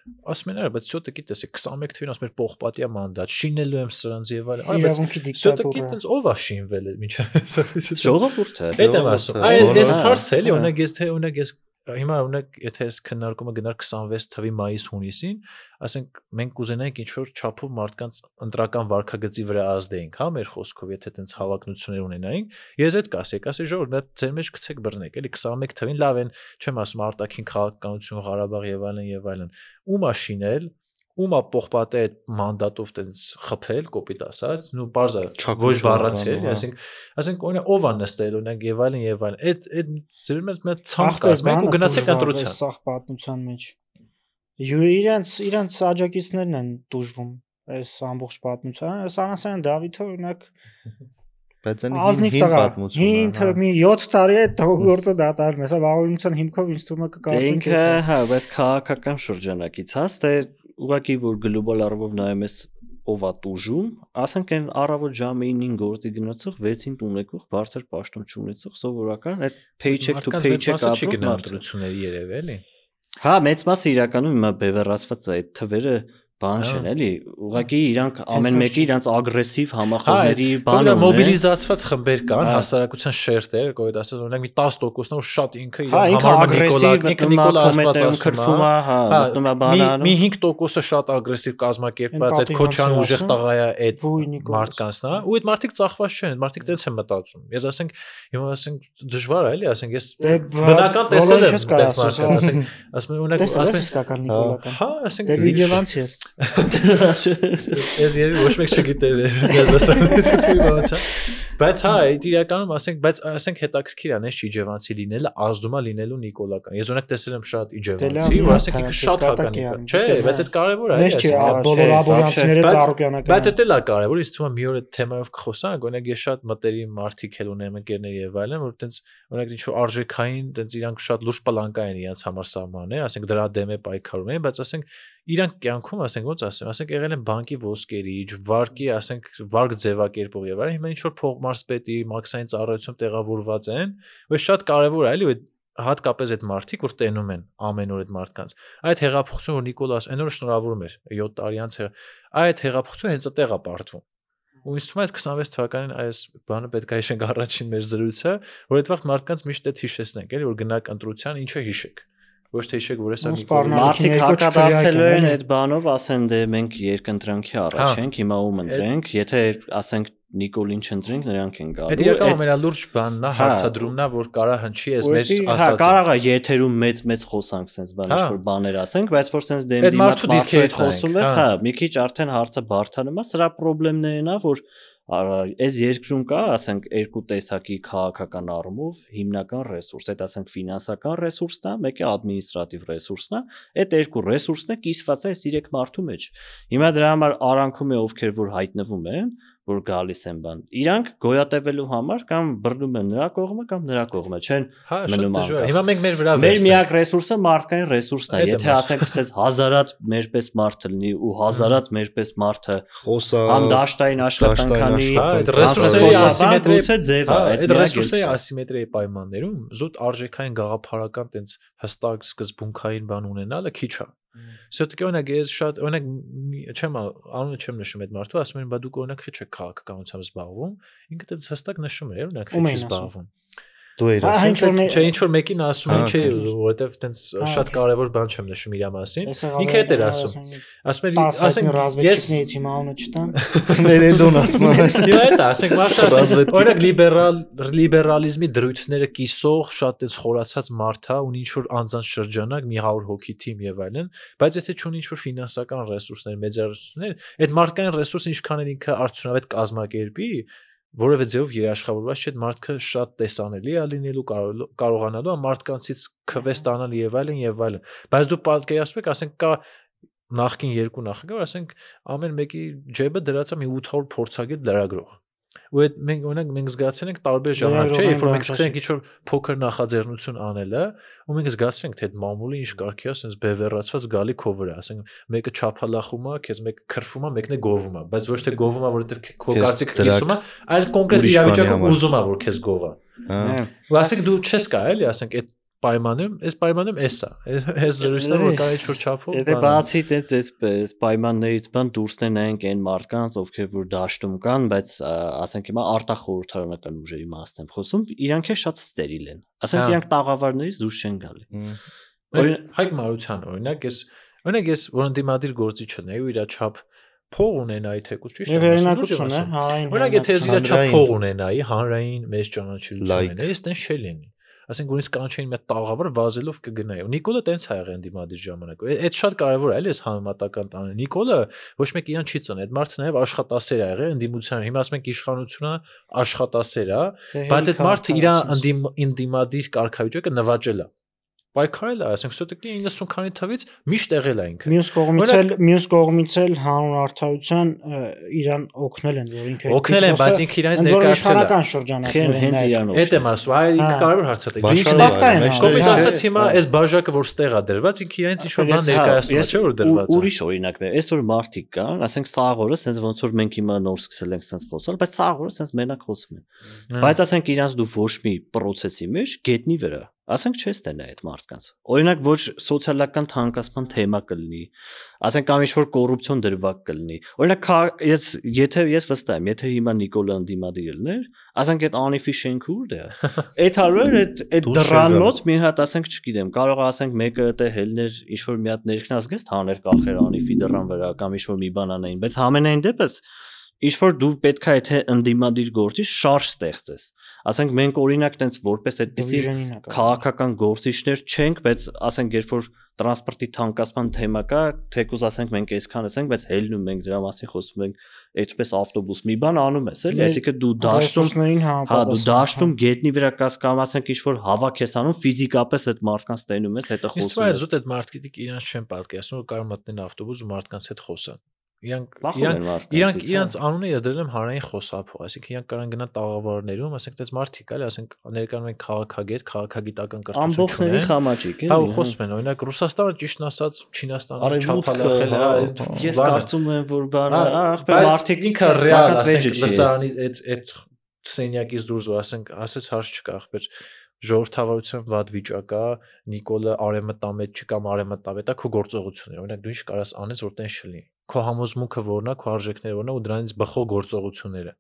Ասում են, բայց սյոտեկի տեսեք 21 թվին ասում էր պողպատիա մանդատ, շինելու եմ սրանց եւ այլն։ Բայց սյոտեկի տենց ով է շինվել է մինչեւ ժողովուրդը։ Էդ եմ ասում։ Այս հարցը էլի օրինակ ես հիմա օրինակ եթե այս քննարկումը գնար 26 թվի մայիս-հունիսին, ասենք մենք կուզենայինք ինչ-որ չափով մարդկանց ընտրական վարքագծի վրա ազդեինք, հա, մեր խոսքով, եթե այդպես հավակնություններ ունենայինք, ես այդ կասեի ժողովուրդ, դա ձեր մեջ գցեք բռնեք, էլի 21 թվին լավ են, չեմ ասում արտաքին քաղաքականություն, Ղարաբաղ եւ այլն, ում է շինել, ում է պողպատե այդ մանդատով տենց խփել, կոպիտ ասած, նու բարձա ոչ բառացել, ասենք օրինակ ով է նստել, օրինակ եւ այլն, այդ ձեր մեջ ցանկ կա, մենք ու գնացեք ընտրության։ Սաղ պատմության մեջ իրենց աջակիցներն են դժվում այս ամբողջ պատմության, Սանասյան Դավիթը օրինակ բայց այն հին պատմություն է։ 7 տարի է գործը դատարկ է, սա վաղօրինության հիմքով ինձ թվում է կկարճեն։ Ինքը, հա, բայց քաղաքական շրջանակից հաստ է, ուղղակի որ գլոբալ առումով նայում ես ով է տուժում, ասենք այն առավոտ ժամը 9-ին գործի գնացող 6-ին տուն եկող բարձր պաշտոն չունեցող սովորական այդ paycheck to paycheck ապրող մարդությունների երև էլի։ Հա, մեծ մասը իրականում հիմա բևեռացված է այդ թվերը բան չեն էլի, ուղղակի իրանք ամեն մեկը իրանք ագրեսիվ համախոհների բան ունեն։ Մոբիլիզացված խմբեր կան, հասարակության շերտեր, կոյդ ասած օրինակ մի 10%-ն որ շատ ինքը ինքը Նիկոլա Աստվածաշնչում է, հա, մտնում է բանանում։ Մի 5%-ը շատ ագրեսիվ կազմակերպված, այդ քոչան ուժեղ տղա է այդ մարդկանցն է, ու այդ մարդիկ ծախված չեն, մարդիկ տենց են մտածում։ Ես ասենք հիմա ասենք դժվար է էլի, ասենք ես բնական տեսել եմ տենց մարդկանց, ասենք ասում են օրինակ ասում են, հա, ասենք դերվիջևանցի ես Ես երբ ոչ մեկ չգիտեր ես լսել եմ բայց հա իրականում ասենք բայց ասենք հետաքրքիր է նես իջևանցի լինելը ազդում է լինելու նիկոլական ես օրինակ տեսել եմ շատ իջևանցի ու ասենք ինքը շատ հականիկ չէ բայց այդ կարևոր է բոլոր աբորյանցիները ծառուկյանական բայց դա էլ է կարևոր իսկ թվում է մի օր այդ թեմայով կխոսանք օրինակ ես շատ մտերիմ մարդիկ էլ ունեմ ընկերներ եւ այլն որ տենց օրինակ ինչ որ արժեքային տենց իրանք շատ լուրջ պլանկա են իրենց համար սահման է ասենք դրա դեմ է պայքարում են բայց ասենք իրանք կյանքում ասենք ոնց ասենք եղել են բանկի ոսկերիչ, վարկի, ասենք վարկ ձևակերպող եւ այլն, հիմա ինչ որ փողմարսպետի, մաքսային ծառայություն տեղավորված են, ու շատ կարեւոր է, էլի, հատկապես այդ մարդիկ, որ տենում են ամեն օր այդ մարդկանց։ Այդ հեղափոխությունը, որ Նիկոլաս այն օրը շնորհավորում էր 7 տարի անց, այդ հեղափոխությունը հենց այդտեղ է բարդվում։ Ու ինձ թվում է 26 թվականին այս բանը պետք է հիշենք առաջին մեր զրույցը, որ այդ վաղ մարդկանց միշտ այդ հիշեցնենք, էլի, որ գնաք ընտրության, ինչը հիշեք։ Ոչ թե հիշեք, որ հեսա մարդիկ հակադարձելու են այդ բանով, ասեն դե մենք երկընտրանքի առաջ ենք, հիմա ում ընտրենք, եթե ասենք Նիկոլին չընտրենք, նրանք են գալու։ Այդ իրականում ամենալուրջ բանն է, հարցադրումն է, որ կարա հնչի այս մեր ասածը։ Հա, կարող է եթերում մեծ խոսանք sense բան ինչ-որ բաներ ասենք, բայց որ sense դեմ դիմաց մարդիկ խոսում ես, հա, մի քիչ արդեն հարցը բարթանում է, սրա խնդիրներն է, որ այս երկրում կա, ասենք, երկու տեսակի քաղաքական առումով հիմնական ռեսուրս, այդ ասենք ֆինանսական ռեսուրսն է, մեկը ադմինիստրատիվ ռեսուրսն է, այդ երկու ռեսուրսն է կիսված է այս 3 մարդու մեջ։ Հիմա դրա համար արանքում է ովքեր որ հայտնվում են, որ գալիս են բան։ Իրանք գոյատևելու համար կամ բռնում են նրա կողմը կամ նրա կողմը, չեն մնում անկախ։ Հիմա մենք մեր վրա մեր միակ ռեսուրսը մարդկային ռեսուրսն է։ Եթե ասենք ասես 1000-ատ մերպես մարդ լինի ու 1000-ատ մերպես մարդը համ դաշտային աշխատանքանի, այդ ռեսուրսների ասիմետրիա ձև է, այդ ռեսուրսների ասիմետրիայի պայմաններում զուտ արժեքային գաղափարական տենց հստակ սկզբունքային բան ունենալը քիչ է։ Սյոտիկը օրինակ ես շատ օրինակ չեմ անունը չեմ նշում այդ մարդու ասում են բա դուք օրինակ քիչ եք քաղաքականությամբ զբաղվում ինքը դից հստակ նշում է օրինակ քիչ զբաղվում Դու էիր Չէ, ինչ որ մեկին ասում են, չէ, որովհետև տենց շատ կարևոր բան չեմ նշում իր մասին։ Ինքը հետ էր ասում։ Ասում էր, ասենք ես հիմա անունը չտամ։ Մերենդոն ասում եմ։ Դու այդ ասենք մարդը ասենք օրինակ լիբերալիզմի դրույթները կիսող շատ տենց խորացած մարդ է, ունի ինչ որ անձանց շրջանակ, մի 100 հոգի թիմ եւ այլն, բայց եթե չունի ինչ որ ֆինանսական ռեսուրսներ, մեծա ռեսուրսներ, այդ մարդկային ռեսուրսը ինչքան էլ ինքը արդյունավետ կազմակերպի, որևէ ձևով երաշխավորված չէ, այդ մարդը շատ տեսանելի է լինելու, կարողանալու մարդկանցից քվե ստանալ եւ այլն, բայց դու պատկերացնում ես, ասենք կա նախքին երկու նախագահ, ասենք ամեն մեկի ջեբը դրած է մի 800 փորձագետ լրագրող։ Ու այդ մենք զգացել ենք տարբեր ժամանակ, չէ, երբ որ մենք սկսել ենք ինչ-որ փոքր նախաձեռնություն անելը, ու մենք զգացել ենք, թե այդ մամուլը ինչ կարգի է, ասենց բևեռացված գալի քո վրա, ասենք մեկը չափալախում է, քեզ մեկը քրֆում է, մեկն է գովում է, բայց ոչ թե գովում է, որովհետև քո կարծիքը կիսում է, այլ կոնկրետ իրավիճակում ուզում է, որ քեզ գովա։ Ու ասենք դու չես կարող էլի, ասենք այդ պայմանում էսա, այս զրույցը որ կա ինչ-որ չափով։ Եթե բացի տենց այս պայմաններից բան դուրս նայենք այն մարդկանց, ովքեր որ դաշտում կան, բայց ասենք հիմա արտախորհրդարանական ուժերի մասն եմ խոսում, իրանք է շատ ստերիլ են։ Ասենք իրանք տաղավարներից դուրս չեն գալի։ Հայկ Մարության օրինակ ես որ ընդդիմադիր գործիչ չնեի ու իր չափ փող ունենայի թեկուզ ճիշտ է ասում։ Օրինակ եթե ես իր չափ փող ունենայի, հանրային մեծ ճանաչելիություն ունենայի, ես տենց չէ լինի։ Ասենք որ ինձ կանչեին մի տաղավար վազելով կգնայի։ Ու Նիկոլը տենց ա եղել ընդդիմադիր ժամանակ։ Այդ շատ կարևոր է, էլի այս համեմատական տանը։ Նիկոլը ոչ մեկ իրան չի ծնի։ Այդ մարդը նաև աշխատասեր է եղել ընդդիմության։ Հիմա ասում ենք իշխանությունը աշխատասեր է, բայց այդ մարդը իր ընդդիմադիր կարգավիճակը նվաճել է։ Պայքարել է, ասենք սոտիկի 90 քանի թվից միշտ եղել է ինքը։ Մյուս կողմից էլ հանուն արդարության իրան օգնել են, որ ինքը օգնել են, բայց ինքը իրանից ներկայացել է։ Հենց իրան օգնել։ Այդ եմ ասում, այ ինքը կարևոր հարց է։ Ինքը ասաց հիմա այս բաժակը որ ստեղ է դրված, ինքը իրանից ինչ որ բան ներկայացնում է, չէ՞ որ դրված է։ Ուրիշ օրինակներ, այսօր մարդիկ կան, ասենք սաղորը, sense ոնց որ մենք հիմա նոր սկսել ենք sense խոսալ, բայց սաղորը sense մենակ խոսում են։ Բայց ասենք իրանց դու ոչ մի process-ի մեջ գետնի վրա ասենք չես տենա այդ մարդկանց։ Օրինակ ոչ սոցիալական թանկացման թեմա կլինի, ասենք կամ ինչ-որ կոռուպցիոն դրվագ կլինի։ Օրինակ ես վստահ եմ, եթե հիմա Նիկոլը ընդդիմադիր լիներ, ասենք այդ անիֆի շենքը ուր է։ Այդ հարուր այդ դռան մոտ մի հատ ասենք չգիտեմ, կարող է ասենք մեկը դե հելներ ինչ-որ մի հատ ներքնազգեստ հաներ կախեր անիֆի դռան վրա կամ ինչ-որ մի բան անային, բայց համենայն դեպս ինչ-որ դու պետք է եթե ընդդիմադիր գործի շարժ ստեղծես։ Ասենք մենք օրինակ տենց որպես այդպեսի քաղաքական գործիչներ չենք, բայց ասենք երբ որ տրանսպորտի թանկացման թեմա կա, թեկուզ ասենք մենք այսքան ասենք, բայց հելնում ենք դրա մասին խոսում ենք, այդպես ավտոբուս մի բան անում ես, էլի, այսինքն դու դաշտում գետնի վրա կաս կամ ասենք ինչ-որ հավաք ես անում, ֆիզիկապես այդ մարդկանց տենում ես, հետո խոսում ես։ Իսկ զուտ այդ մարդիկ իրանց չեն պատկերացնում, որ կարող մտնեն ավտոբուս ու մարդկանց հետ խոսան։ Իրանք անունը ես դրել եմ հանրային խոսափող, այսինքն իրանք կարան գնան տաղավարներում, ասենք այդպես մարդիկ էլի, ասենք ներկայանում են քաղաքագետ, քաղաքագիտական կրթություն ամբողջների խամաճիկ էլի։ Հա ու խոսում են, օրինակ Ռուսաստանը ճիշտն ասած Չինաստանը չափալախել է, ես կարծում եմ որ բանը, մարդիկ ինքը ռեալ ասենք լսարանի այդ սենյակից դուրս որ ասես հարց չկա, ախպեր ժողովրդավարության վատ վիճակ է, Նիկոլը արևմտամետ չի կամ արևմտավետ է, քո գործողությունները, օրինակ դու ինչ կարաս անես, որ տենց չլինի։ Քո համոզմունքը որն է, քո արժեքները որն է ու դրանից բխող գործողությունները։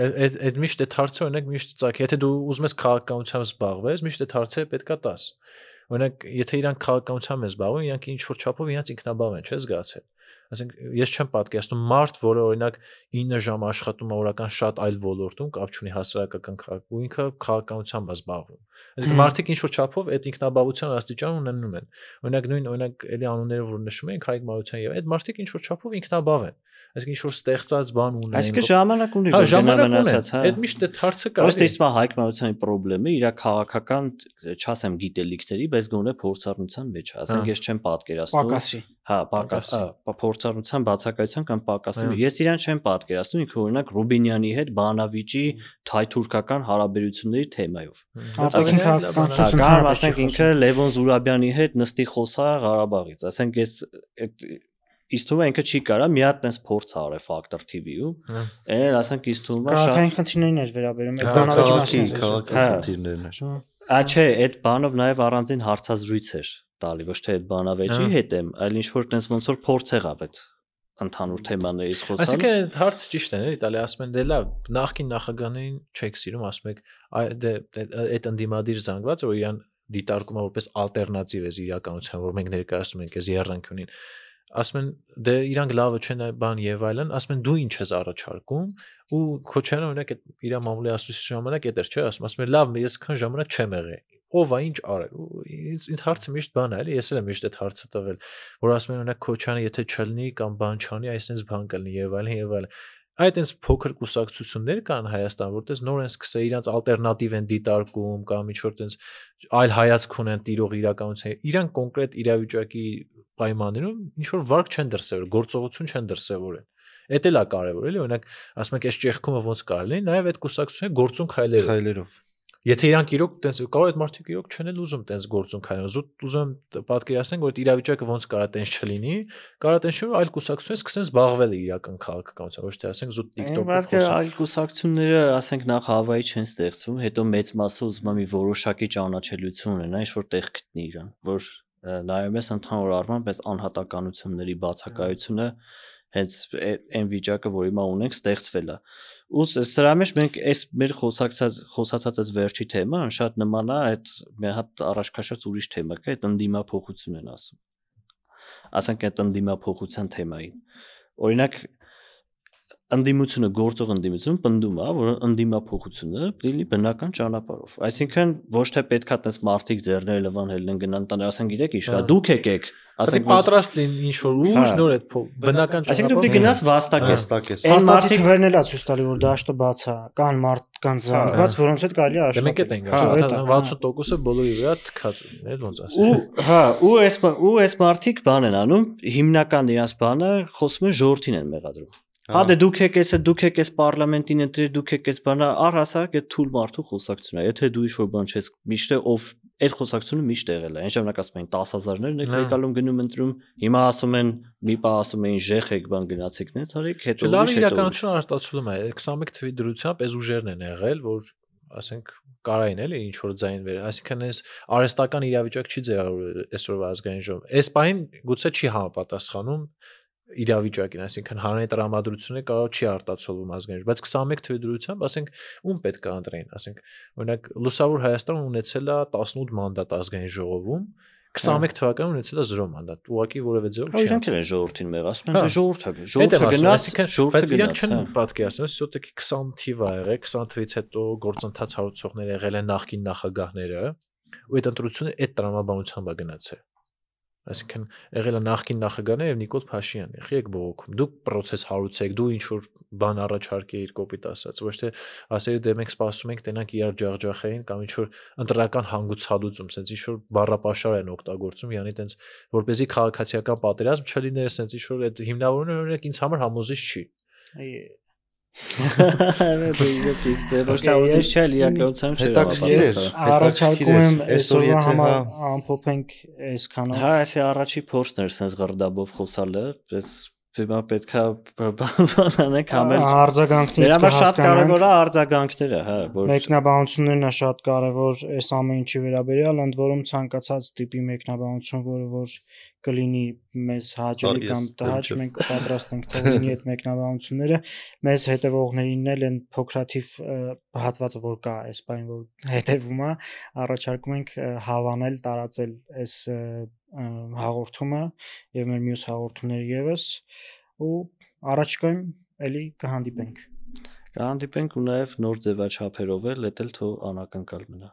Այդ միշտ այդ հարցը օրինակ միշտ ծագի, եթե դու ուզում ես քաղաքականությամբ զբաղվես, միշտ այդ հարցը պետքա տաս։ Օրինակ, եթե իրանք քաղաքականությամբ են զբաղվում, իրանք ինչ որ չափով իրանք ինքնաբավ են, չես զգացել։ Ասենք ես չեմ պատկերացնում մարդ, որը օրինակ 9 ժամ աշխատում է օրական շատ այլ ոլորտում, կապ չունի հասարակական քաղաք, ու ինքը քաղաքականությամբ է զբաղվում։ Այսինքն մարդիկ ինչ որ չափով այդ ինքնաբավության աստիճան ունենում են։ Օրինակ էլի անունները որ նշում ենք Հայկ Մարության եւ այդ մարդիկ ինչ որ չափով ինքնաբավ են։ Այսինքն ինչ որ ստեղծած բան ունեն։ Այսինքն ժամանակ ունի, որ ժամանակ հա։ Այդ միշտ այդ հարցը կա։ Ոստի իստա Հայկ Մարությանի խնդրեմը իր քաղաքական, չասեմ գիտելիքների, բայց գոնե փորձառնության մեջ է։ Ասենք ես չեմ պատկերացնում։ Պակասի։ Հա, պակասի, փորձառնության բացակայության կամ պակասի։ Ես իրան չեմ պատկերացնում, ինքը օրինակ Ռուբինյանի հետ բանավիճի թայ-թուրքական հարաբերությունների թեմայով։ Ասենք ինքը Լևոն Զուրաբյանի հետ նստի խոսա Ղարաբաղից։ Ասենք ես իսկ թվում է ինքը չի կարա մի հատ տես փորձ արել Factor TV-ում։ Էն ասենք իսկ թվում է շատ քաղաքային խնդիրներին էր վերաբերում, այդ բանավիճի մասին քաղաքական խնդիրներն էր։ Չէ, այդ բանով նաև առանձին հարցազրույց էր տալի, ոչ թե այդ բանավեճի հետ եմ, այլ ինչ որ տես ոնց որ փորձ եղավ այդ ընդհանուր թեմաներից խոսալ։ Այսինքն այդ հարցը ճիշտ է, էլի, Իտալիա ասում են դե լավ, նախկին նախագահներին չեք սիրում, ասում եք դե այդ ընդդիմադիր զանգվածը, որ իրան դիտարկում է որպես ալտերնատիվ է իրականության, որ մենք ներկայացնում ենք այս երրանքյունին, ասում են դե իրանք լավը չեն բան եւ այլն, ասում են դու ինչ ես առաջարկում ու Քոչարյանը օրինակ այդ իր մամուլի ասոցիացիայի ժամանակ էդեր չէ, ասում են լավ, ես քան ժամանակ չեմ եղել, ով է ինչ արել, ինձ հարցը միշտ բան է, էլի, ես էլ եմ միշտ այդ հարցը տվել, որ ասում են օրինակ Քոչարյանը եթե չլինի կամ բան չանի, այսինքն բան կլինի եւ այլն եւ այլն։ Այդ այնս փոքր կուսակցություններ կան Հայաստան, որտեղ նոր են սկսել իրանց ալտերնատիվ են դիտարկում կամ ինչ որ տենց այլ հայացք ունեն տիրող իրականության։ Իրանք կոնկրետ իրավիճակի պայմաններում ինչ որ վարկ չեն դրսևորել, գործողություն չեն դրսևորել։ Էդ էլ է կարևոր, էլի, օրինակ ասում եք այս ճեղքումը ոնց կարելի է, նաև այդ կուսակցությունը գործուն քայլերով։ Եթե իրանք իրոք տենց կարող այդ մարդիկ իրոք չեն էլ ուզում տենց գործուն քայլել, զուտ ուզում պատկերացնենք, որ այդ իրավիճակը ոնց կարա տենց չլինի, կարա տենց չէ, այլ կուսակցություններ սկսեն զբաղվել իրական քաղաքականությամբ, ոչ թե ասենք զուտ TikTok-ով խոսում։ Այլ կուսակցությունները, ասենք նախ հավայի չեն ստեղծվում, հետո մեծ մասը ուզում է մի որոշակի ճանաչելիություն ունենա, ինչ որ տեղ գտնի իրան, որ նայում ես ընդհանուր առմամբ այս անհատականությունների բացակայությունը հենց այն վիճակը, որ հիմա ունենք, ստեղծվել է։ Ու սրա մեջ մենք այս մեր խոսացած այս վերջի թեման շատ նման է այդ մի հատ առաջքաշած ուրիշ թեմա կա, այդ ընդդիմափոխություն են ասում։ Ասենք այդ ընդդիմափոխության թեմային։ Օրինակ ընդդիմությունը գործող ընդդիմություն պնդում է, որ ընդդիմափոխությունը լինի բնական ճանապարհով։ Այսինքն ոչ թե պետքա տես մարդիկ ձեռները լվան հելնեն գնան տան, ասենք գիտեք ինչ, դուք եկեք, ասենք պատրաստ լինի ինչ որ ուժ նոր այդ բնական ճանապարհով։ Այսինքն դու գնաս վաստակես։ Այն մարդիկ թվերն էլ ցույց տալի, որ դաշտը բաց է, կան մարդկանց զանգված, որոնց հետ կարելի է աշխատել։ Մենք էլ ենք, 60%-ը բոլորի վրա թքած ունեն, այդ ոնց ասես։ Ու այս մարդիկ բան են անում, հիմնական իրաց բանը խոսում են ժողովրդին են մեղադրում։ Հա դե դուք եկես պարլամենտին ընտրել, դուք եկես բանա, առհասարակ այդ թույլ մարդու խոսակցությունն է։ Եթե դու ինչ-որ բան չես միշտ ով այդ խոսակցությունը միշտ եղել է։ Այն ժամանակ ասում էին 10,000-ներ եք եկալում գնում ընտրում, հիմա ասում են մի բա ասում էին ժեխեք բան գնացեք նենց արեք, հետո լավ իրականությունը արտացոլում է 21 թվի դրությամբ այս ուժերն են եղել, որ ասենք կարային էլի ինչ որ ձայն վեր, այսինքն այս արհեստական իրավիճակ չի ձևավորել այսօրվա ազգային ժողովը։ Այս բանին գուցե չի համապատասխանում իրավիճակին, այսինքն հանրային տրամադրությունը կարող չի արտացոլվում ազգային, բայց 21 թվի դրությամբ, ասենք, ում պետք է ընտրեին, ասենք, օրինակ Լուսավոր Հայաստանը ունեցել է 18 մանդատ ազգային ժողովում, 21 թվականին ունեցել է 0 մանդատ, ուղղակի որևէ ձևով չի։ Իրանք են ժողովրդին մեղ, ասում են դե ժողովուրդը գնաց, բայց իրանք չեն պատկերացնում, սյոտեքի 20 թիվ ա եղել, 20 թվից հետո գործընթաց հարուցողներ եղել են նախկին նախագահները, ու այդ ընտրությունը այդ տրամաբանությամբ է գնացել։ Այսինքն եղել է նախկին նախագահներ եւ Նիկոլ Փաշինյանը, եղեք բողոքում։ Դուք process հարուցեք, դու ինչ որ բան առաջարկեիր կոպիտ ասած, ոչ թե ասերի դե մենք սպասում ենք տենանք իրար ջախջախային կամ ինչ որ ընտրական հանգուցալուծում, sense ինչ որ բառապաշար են օգտագործում, յանի տենց որպեսզի քաղաքացիական պատերազմ չլիներ, sense ինչ որ այդ հիմնավորությունը օրինակ ինձ համար համոզիչ չի։ Ոչ թե ոչինչ չէ, իրականության չէ։ Առաջարկում եմ այսօր համար ամփոփենք այսքանով։ Հա, այսի առաջի փորձն էր sense գռդաբով խոսալը, այս Հիմա պետքա բանանենք համել արձագանքներից կհասկանանք։ Շատ կարևոր է արձագանքները, հա, որ մեկնաբանություններն է շատ կարևոր այս ամեն ինչի վերաբերյալ, ընդ որում ցանկացած տիպի մեկնաբանություն, որ կլինի մեզ հաճելի կամ տհաճ, մենք պատրաստ ենք թե լինի այդ մեկնաբանությունները, մեզ հետևողներին էլ են փոքրաթիվ հատվածը, որ կա այս բանին, որ հետևում է, առաջարկում ենք հավանել, տարածել այս հաղորդումը եւ մեր մյուս հաղորդումները եւս ու առաջիկայում էլի կհանդիպենք ու նաեւ նոր ձևաչափերով էլ դա թող անակնկալ մնա